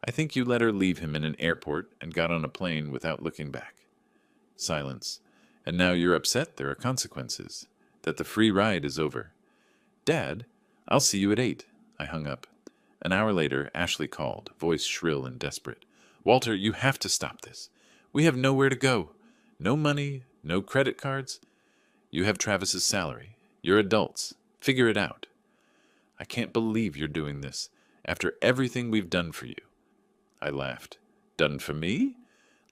I think you let her leave him in an airport and got on a plane without looking back. Silence. And now you're upset there are consequences, that the free ride is over. Dad, I'll see you at 8. I hung up. An hour later, Ashley called, voice shrill and desperate. Walter, you have to stop this. We have nowhere to go. No money, no credit cards. You have Travis's salary. You're adults. Figure it out. I can't believe you're doing this, after everything we've done for you. I laughed. Done for me?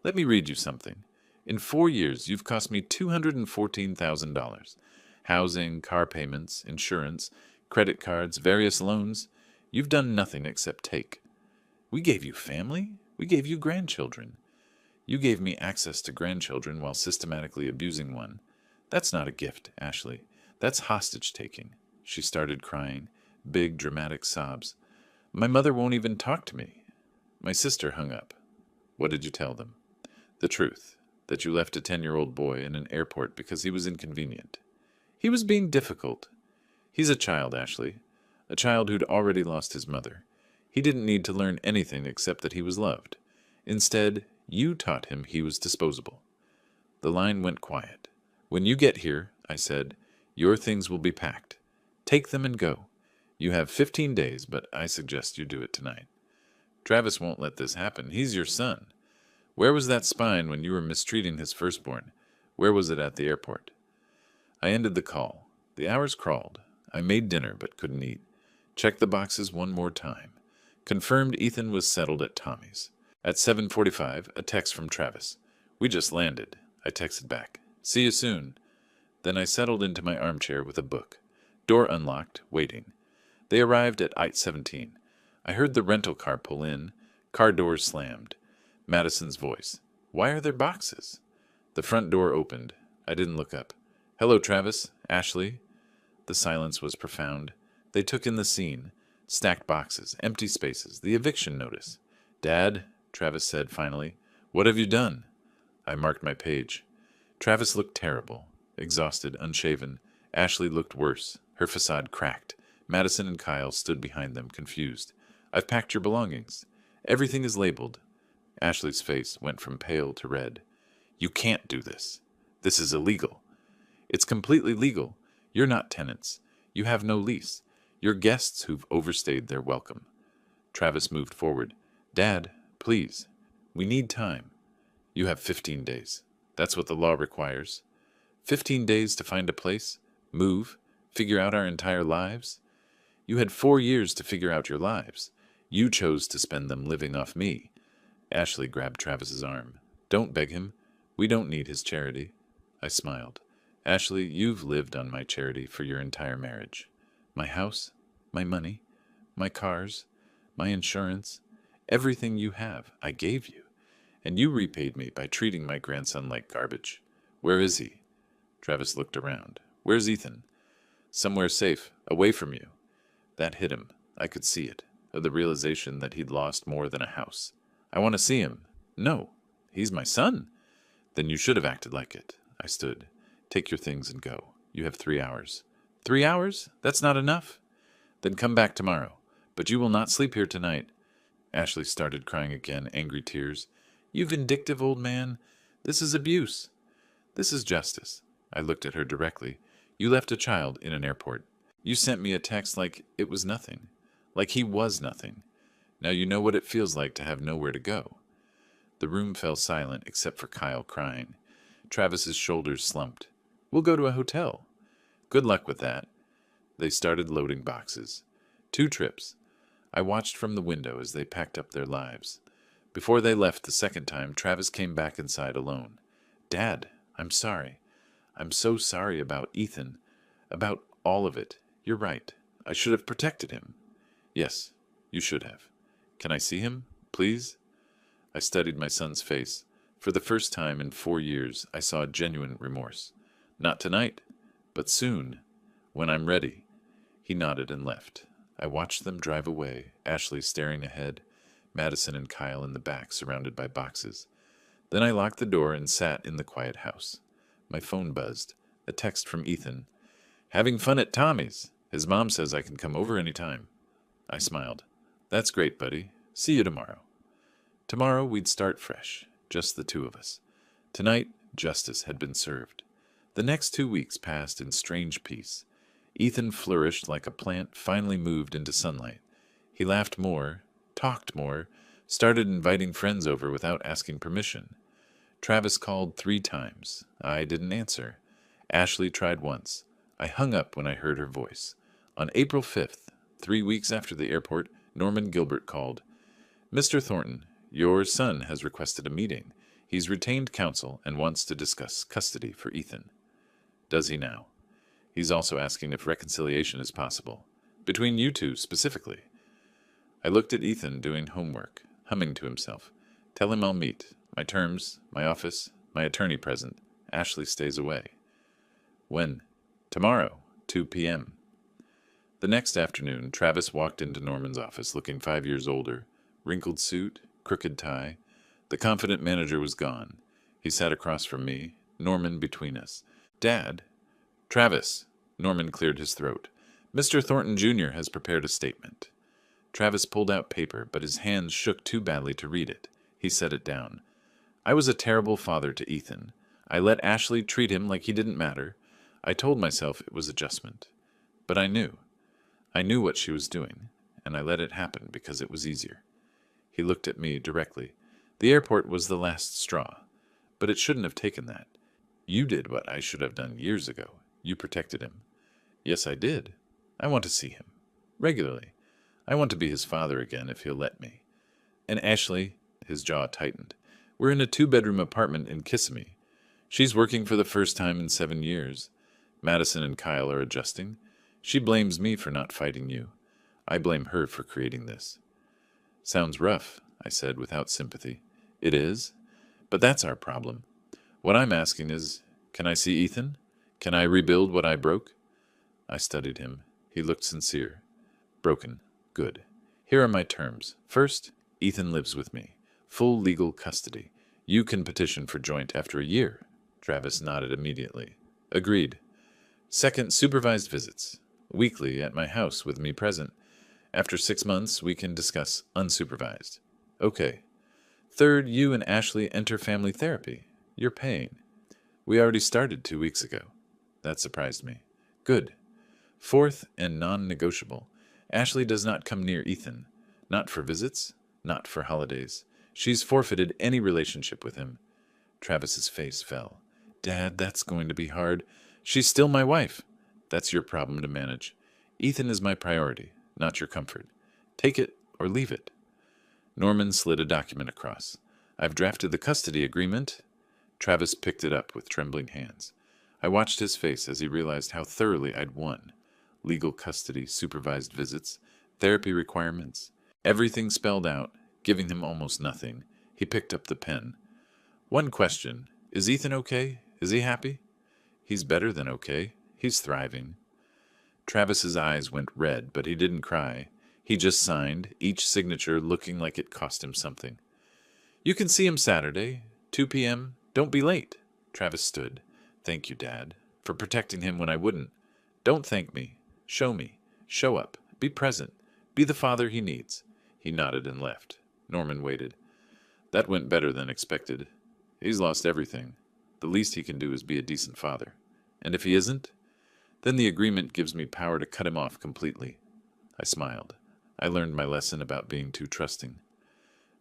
Let me read you something. In 4 years, you've cost me $214,000. Housing, car payments, insurance, credit cards, various loans. You've done nothing except take. We gave you family. We gave you grandchildren. You gave me access to grandchildren while systematically abusing one. That's not a gift, Ashley. That's hostage-taking. She started crying, big, dramatic sobs. My mother won't even talk to me. My sister hung up. What did you tell them? The truth, that you left a 10-year-old boy in an airport because he was inconvenient. He was being difficult. He's a child, Ashley. A child who'd already lost his mother. He didn't need to learn anything except that he was loved. Instead, you taught him he was disposable. The line went quiet. When you get here, I said, your things will be packed. Take them and go. You have 15 days, but I suggest you do it tonight. Travis won't let this happen. He's your son. Where was that spine when you were mistreating his firstborn? Where was it at the airport? I ended the call. The hours crawled. I made dinner but couldn't eat. Checked the boxes one more time. Confirmed Ethan was settled at Tommy's. At 7:45, a text from Travis. "We just landed." I texted back. "See you soon." Then I settled into my armchair with a book. Door unlocked, waiting. They arrived at I-17. I heard the rental car pull in. Car doors slammed. Madison's voice. "Why are there boxes?" The front door opened. I didn't look up. "Hello, Travis. Ashley." The silence was profound. They took in the scene. Stacked boxes, empty spaces, the eviction notice. "Dad," Travis said finally, "what have you done?" I marked my page. Travis looked terrible. Exhausted, unshaven. Ashley looked worse. Her facade cracked. Madison and Kyle stood behind them, confused. "I've packed your belongings. Everything is labeled." Ashley's face went from pale to red. "You can't do this. This is illegal." "It's completely legal. You're not tenants. You have no lease. You're guests who've overstayed their welcome." Travis moved forward. "Dad, please. We need time." "You have 15 days. That's what the law requires." 15 days to find a place? Move? Figure out our entire lives? You had 4 years to figure out your lives. You chose to spend them living off me. Ashley grabbed Travis's arm. "Don't beg him. We don't need his charity." I smiled. "Ashley, you've lived on my charity for your entire marriage. My house, my money, my cars, my insurance, everything you have, I gave you. And you repaid me by treating my grandson like garbage. Where is he?" Travis looked around. "Where's Ethan?" "Somewhere safe, away from you." That hit him. I could see it. The realization that he'd lost more than a house. "I want to see him." "No, he's my son." "Then you should have acted like it." I stood. "Take your things and go. You have 3 hours." 3 hours? That's not enough. "Then come back tomorrow. But you will not sleep here tonight." Ashley started crying again, angry tears. "You vindictive old man. This is abuse." "This is justice." I looked at her directly. "You left a child in an airport. You sent me a text like it was nothing. Like he was nothing. Now you know what it feels like to have nowhere to go." The room fell silent except for Kyle crying. Travis's shoulders slumped. "We'll go to a hotel." "Good luck with that." They started loading boxes. 2 trips. I watched from the window as they packed up their lives. Before they left the second time, Travis came back inside alone. "Dad, I'm sorry. I'm so sorry about Ethan. About all of it. You're right. I should have protected him." "Yes, you should have. Can I see him, please?" I studied my son's face. For the first time in 4 years, I saw genuine remorse. "Not tonight, but soon, when I'm ready." He nodded and left. I watched them drive away, Ashley staring ahead, Madison and Kyle in the back, surrounded by boxes. Then I locked the door and sat in the quiet house. My phone buzzed. A text from Ethan. "Having fun at Tommy's. His mom says I can come over any time." I smiled. "That's great, buddy. See you tomorrow." Tomorrow we'd start fresh, just the 2 of us. Tonight, justice had been served. The next 2 weeks passed in strange peace. Ethan flourished like a plant finally moved into sunlight. He laughed more, talked more, started inviting friends over without asking permission. Travis called 3 times. I didn't answer. Ashley tried once. I hung up when I heard her voice. On April 5th, 3 weeks after the airport, Norman Gilbert called. "Mr. Thornton, your son has requested a meeting. He's retained counsel and wants to discuss custody for Ethan." "Does he now?" "He's also asking if reconciliation is possible. Between you 2 specifically." I looked at Ethan doing homework, humming to himself. "Tell him I'll meet. My terms, my office, my attorney present. Ashley stays away." "When?" "Tomorrow, 2 p.m." The next afternoon, Travis walked into Norman's office looking 5 years older. Wrinkled suit, crooked tie. The confident manager was gone. He sat across from me, Norman between us. "Dad." "Travis." Norman cleared his throat. "Mr. Thornton Jr. has prepared a statement." Travis pulled out paper, but his hands shook too badly to read it. He set it down. "I was a terrible father to Ethan. I let Ashley treat him like he didn't matter. I told myself it was adjustment. But I knew. I knew what she was doing, and I let it happen because it was easier." He looked at me directly. "The airport was the last straw. But it shouldn't have taken that. You did what I should have done years ago. You protected him." "Yes, I did. I want to see him. Regularly. I want to be his father again if he'll let me." "And Ashley," His jaw tightened. We're in a 2-bedroom apartment in Kissimmee. She's working for the first time in 7 years. Madison and Kyle are adjusting. She blames me for not fighting you. I blame her for creating this. Sounds rough, I said without sympathy. It is, but that's our problem. What I'm asking is, can I see Ethan? Can I rebuild what I broke? I studied him. He looked sincere. Broken. Good. Here are my terms. First, Ethan lives with me. Full legal custody. You can petition for joint after a year. Travis nodded immediately. Agreed. Second, supervised visits. Weekly at my house with me present. After 6 months, we can discuss unsupervised. Okay. Third, you and Ashley enter family therapy. You're paying. We already started 2 weeks ago. That surprised me. Good. Fourth, and non-negotiable, Ashley does not come near Ethan. Not for visits, not for holidays. She's forfeited any relationship with him. Travis's face fell. Dad, that's going to be hard. She's still my wife. That's your problem to manage. Ethan is my priority, not your comfort. Take it or leave it. Norman slid a document across. I've drafted the custody agreement. Travis picked it up with trembling hands. I watched his face as he realized how thoroughly I'd won. Legal custody, supervised visits, therapy requirements, everything spelled out, giving him almost nothing. He picked up the pen. One question. Is Ethan okay? Is he happy? He's better than okay. He's thriving. Travis's eyes went red, but he didn't cry. He just signed, each signature looking like it cost him something. You can see him Saturday, 2 p.m. Don't be late. Travis stood. Thank you, Dad, for protecting him when I wouldn't. Don't thank me. Show me. Show up. Be present. Be the father he needs. He nodded and left. Norman waited. That went better than expected. He's lost everything. The least he can do is be a decent father. And if he isn't, then the agreement gives me power to cut him off completely. I smiled. I learned my lesson about being too trusting.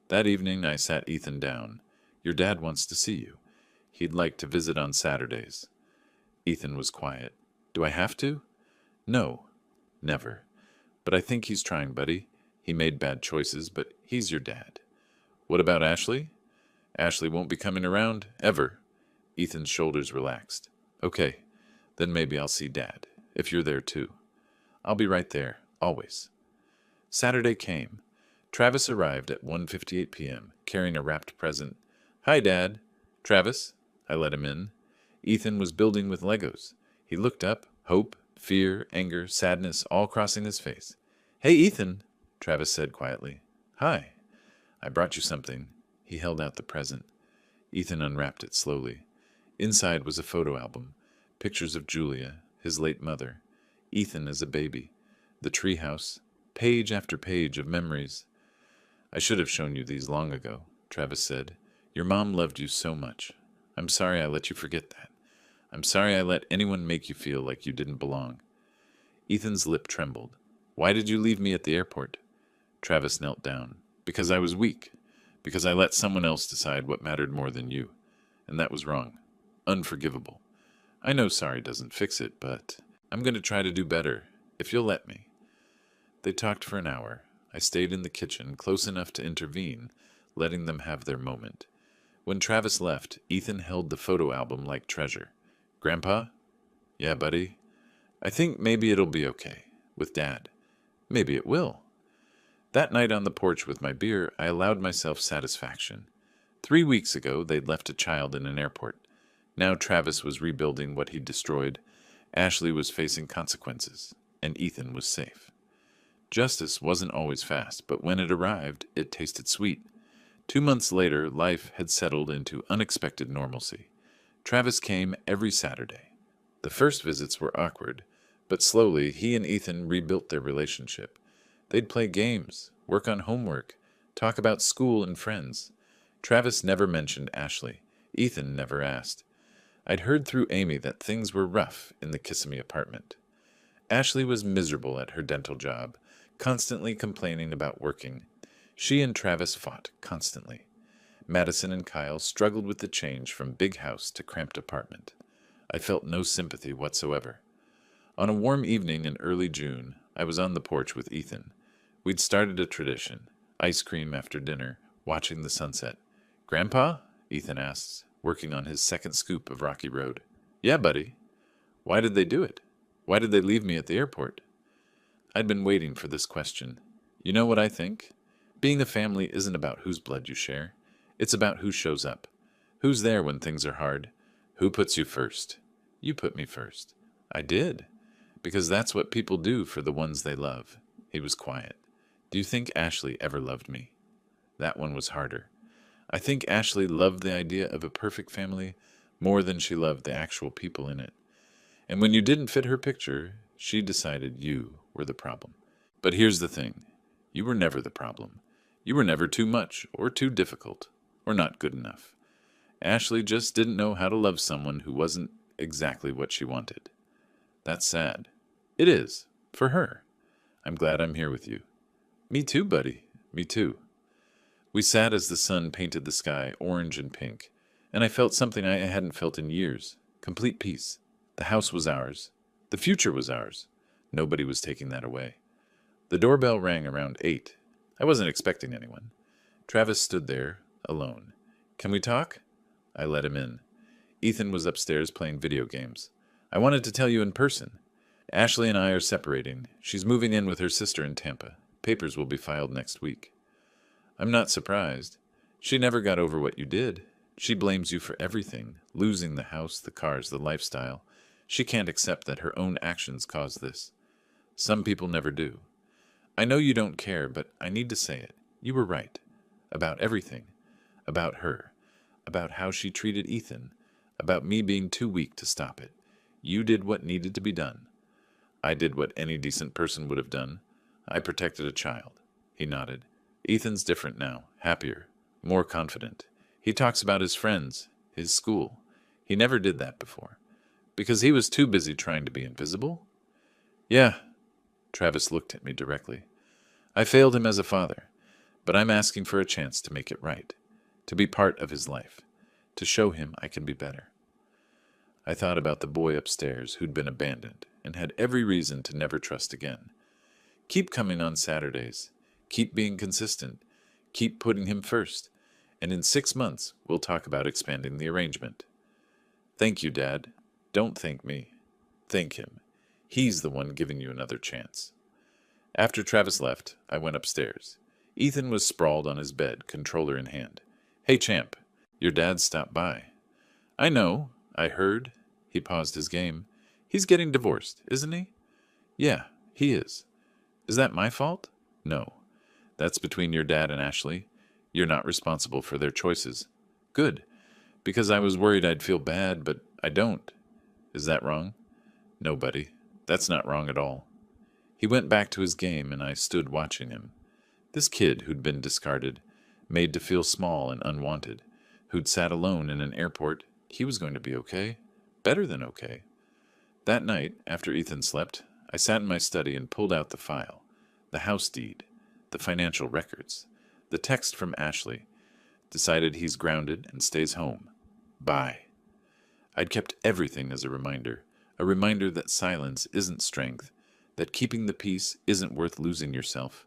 That evening I sat Ethan down. Your dad wants to see you. He'd like to visit on Saturdays. Ethan was quiet. Do I have to? No. Never. But I think he's trying, buddy. He made bad choices, but he's your dad. What about Ashley? Ashley won't be coming around, ever. Ethan's shoulders relaxed. Okay, then maybe I'll see Dad, if you're there too. I'll be right there, always. Saturday came. Travis arrived at 1:58 p.m., carrying a wrapped present. Hi, Dad. Travis. I let him in. Ethan was building with Legos. He looked up, hope, fear, anger, sadness, all crossing his face. Hey, Ethan, Travis said quietly. Hi. I brought you something. He held out the present. Ethan unwrapped it slowly. Inside was a photo album. Pictures of Julia, his late mother. Ethan as a baby. The treehouse. Page after page of memories. I should have shown you these long ago, Travis said. Your mom loved you so much. I'm sorry I let you forget that. I'm sorry I let anyone make you feel like you didn't belong. Ethan's lip trembled. Why did you leave me at the airport? Travis knelt down. Because I was weak. Because I let someone else decide what mattered more than you. And that was wrong. Unforgivable. I know sorry doesn't fix it, but I'm going to try to do better, if you'll let me. They talked for an hour. I stayed in the kitchen, close enough to intervene, letting them have their moment. When Travis left, Ethan held the photo album like treasure. Grandpa? Yeah, buddy. I think maybe it'll be okay. With Dad. Maybe it will. That night on the porch with my beer, I allowed myself satisfaction. 3 weeks ago, they'd left a child in an airport. Now Travis was rebuilding what he'd destroyed. Ashley was facing consequences. And Ethan was safe. Justice wasn't always fast, but when it arrived, it tasted sweet. 2 months later, life had settled into unexpected normalcy. Travis came every Saturday. The first visits were awkward, but slowly he and Ethan rebuilt their relationship. They'd play games, work on homework, talk about school and friends. Travis never mentioned Ashley. Ethan never asked. I'd heard through Amy that things were rough in the Kissimmee apartment. Ashley was miserable at her dental job, constantly complaining about working. She and Travis fought constantly. Madison and Kyle struggled with the change from big house to cramped apartment. I felt no sympathy whatsoever. On a warm evening in early June, I was on the porch with Ethan. We'd started a tradition, ice cream after dinner, watching the sunset. Grandpa? Ethan asks, working on his second scoop of Rocky Road. Yeah, buddy. Why did they do it? Why did they leave me at the airport? I'd been waiting for this question. You know what I think? Being a family isn't about whose blood you share. It's about who shows up. Who's there when things are hard? Who puts you first? You put me first. I did. Because that's what people do for the ones they love. He was quiet. Do you think Ashley ever loved me? That one was harder. I think Ashley loved the idea of a perfect family more than she loved the actual people in it. And when you didn't fit her picture, she decided you were the problem. But here's the thing. You were never the problem. You were never too much or too difficult or not good enough. Ashley just didn't know how to love someone who wasn't exactly what she wanted. That's sad. It is, for her. I'm glad I'm here with you. Me too, buddy. Me too. We sat as the sun painted the sky orange and pink, and I felt something I hadn't felt in years. Complete peace. The house was ours. The future was ours. Nobody was taking that away. The doorbell rang around 8. I wasn't expecting anyone. Travis stood there, alone. Can we talk? I let him in. Ethan was upstairs playing video games. I wanted to tell you in person. Ashley and I are separating. She's moving in with her sister in Tampa. Papers will be filed next week. I'm not surprised. She never got over what you did. She blames you for everything, losing the house, the cars, the lifestyle. She can't accept that her own actions caused this. Some people never do. I know you don't care, but I need to say it. You were right. About everything. About her. About how she treated Ethan. About me being too weak to stop it. You did what needed to be done. I did what any decent person would have done. I protected a child. He nodded. Ethan's different now, happier, more confident. He talks about his friends, his school. He never did that before. Because he was too busy trying to be invisible? Yeah. Travis looked at me directly. I failed him as a father, but I'm asking for a chance to make it right, to be part of his life, to show him I can be better. I thought about the boy upstairs who'd been abandoned and had every reason to never trust again. Keep coming on Saturdays. Keep being consistent. Keep putting him first. And in 6 months, we'll talk about expanding the arrangement. Thank you, Dad. Don't thank me. Thank him. He's the one giving you another chance. After Travis left, I went upstairs. Ethan was sprawled on his bed, controller in hand. Hey, champ, your dad stopped by. I know. I heard. He paused his game. He's getting divorced, isn't he? Yeah, he is. Is that my fault? No. That's between your dad and Ashley. You're not responsible for their choices. Good. Because I was worried I'd feel bad, but I don't. Is that wrong? No, buddy. That's not wrong at all. He went back to his game, and I stood watching him. This kid who'd been discarded, made to feel small and unwanted, who'd sat alone in an airport, he was going to be okay. Better than okay. That night, after Ethan slept, I sat in my study and pulled out the file, the house deed, the financial records, the text from Ashley, decided he's grounded and stays home. Bye. I'd kept everything as a reminder that silence isn't strength, that keeping the peace isn't worth losing yourself,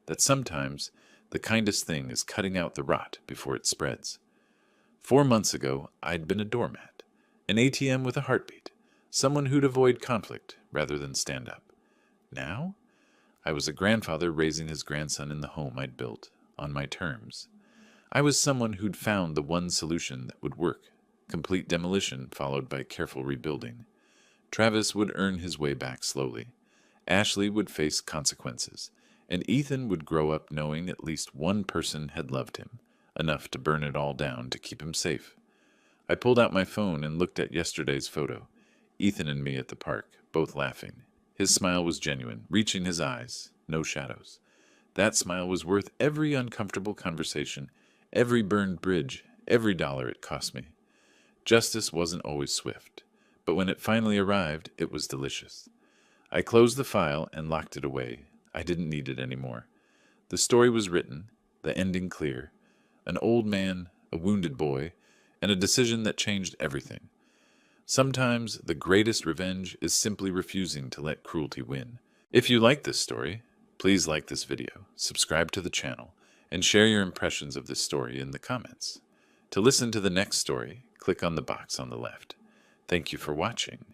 that sometimes the kindest thing is cutting out the rot before it spreads. 4 months ago, I'd been a doormat, an ATM with a heartbeat, someone who'd avoid conflict rather than stand up. Now, I was a grandfather raising his grandson in the home I'd built, on my terms. I was someone who'd found the one solution that would work, complete demolition followed by careful rebuilding. Travis would earn his way back slowly. Ashley would face consequences, and Ethan would grow up knowing at least one person had loved him, enough to burn it all down to keep him safe. I pulled out my phone and looked at yesterday's photo. Ethan and me at the park, both laughing. His smile was genuine, reaching his eyes, no shadows. That smile was worth every uncomfortable conversation, every burned bridge, every dollar it cost me. Justice wasn't always swift, but when it finally arrived, it was delicious. I closed the file and locked it away. I didn't need it anymore. The story was written, the ending clear. An old man, a wounded boy, and a decision that changed everything. Sometimes the greatest revenge is simply refusing to let cruelty win. If you like this story, please like this video, subscribe to the channel, and share your impressions of this story in the comments. To listen to the next story, click on the box on the left. Thank you for watching,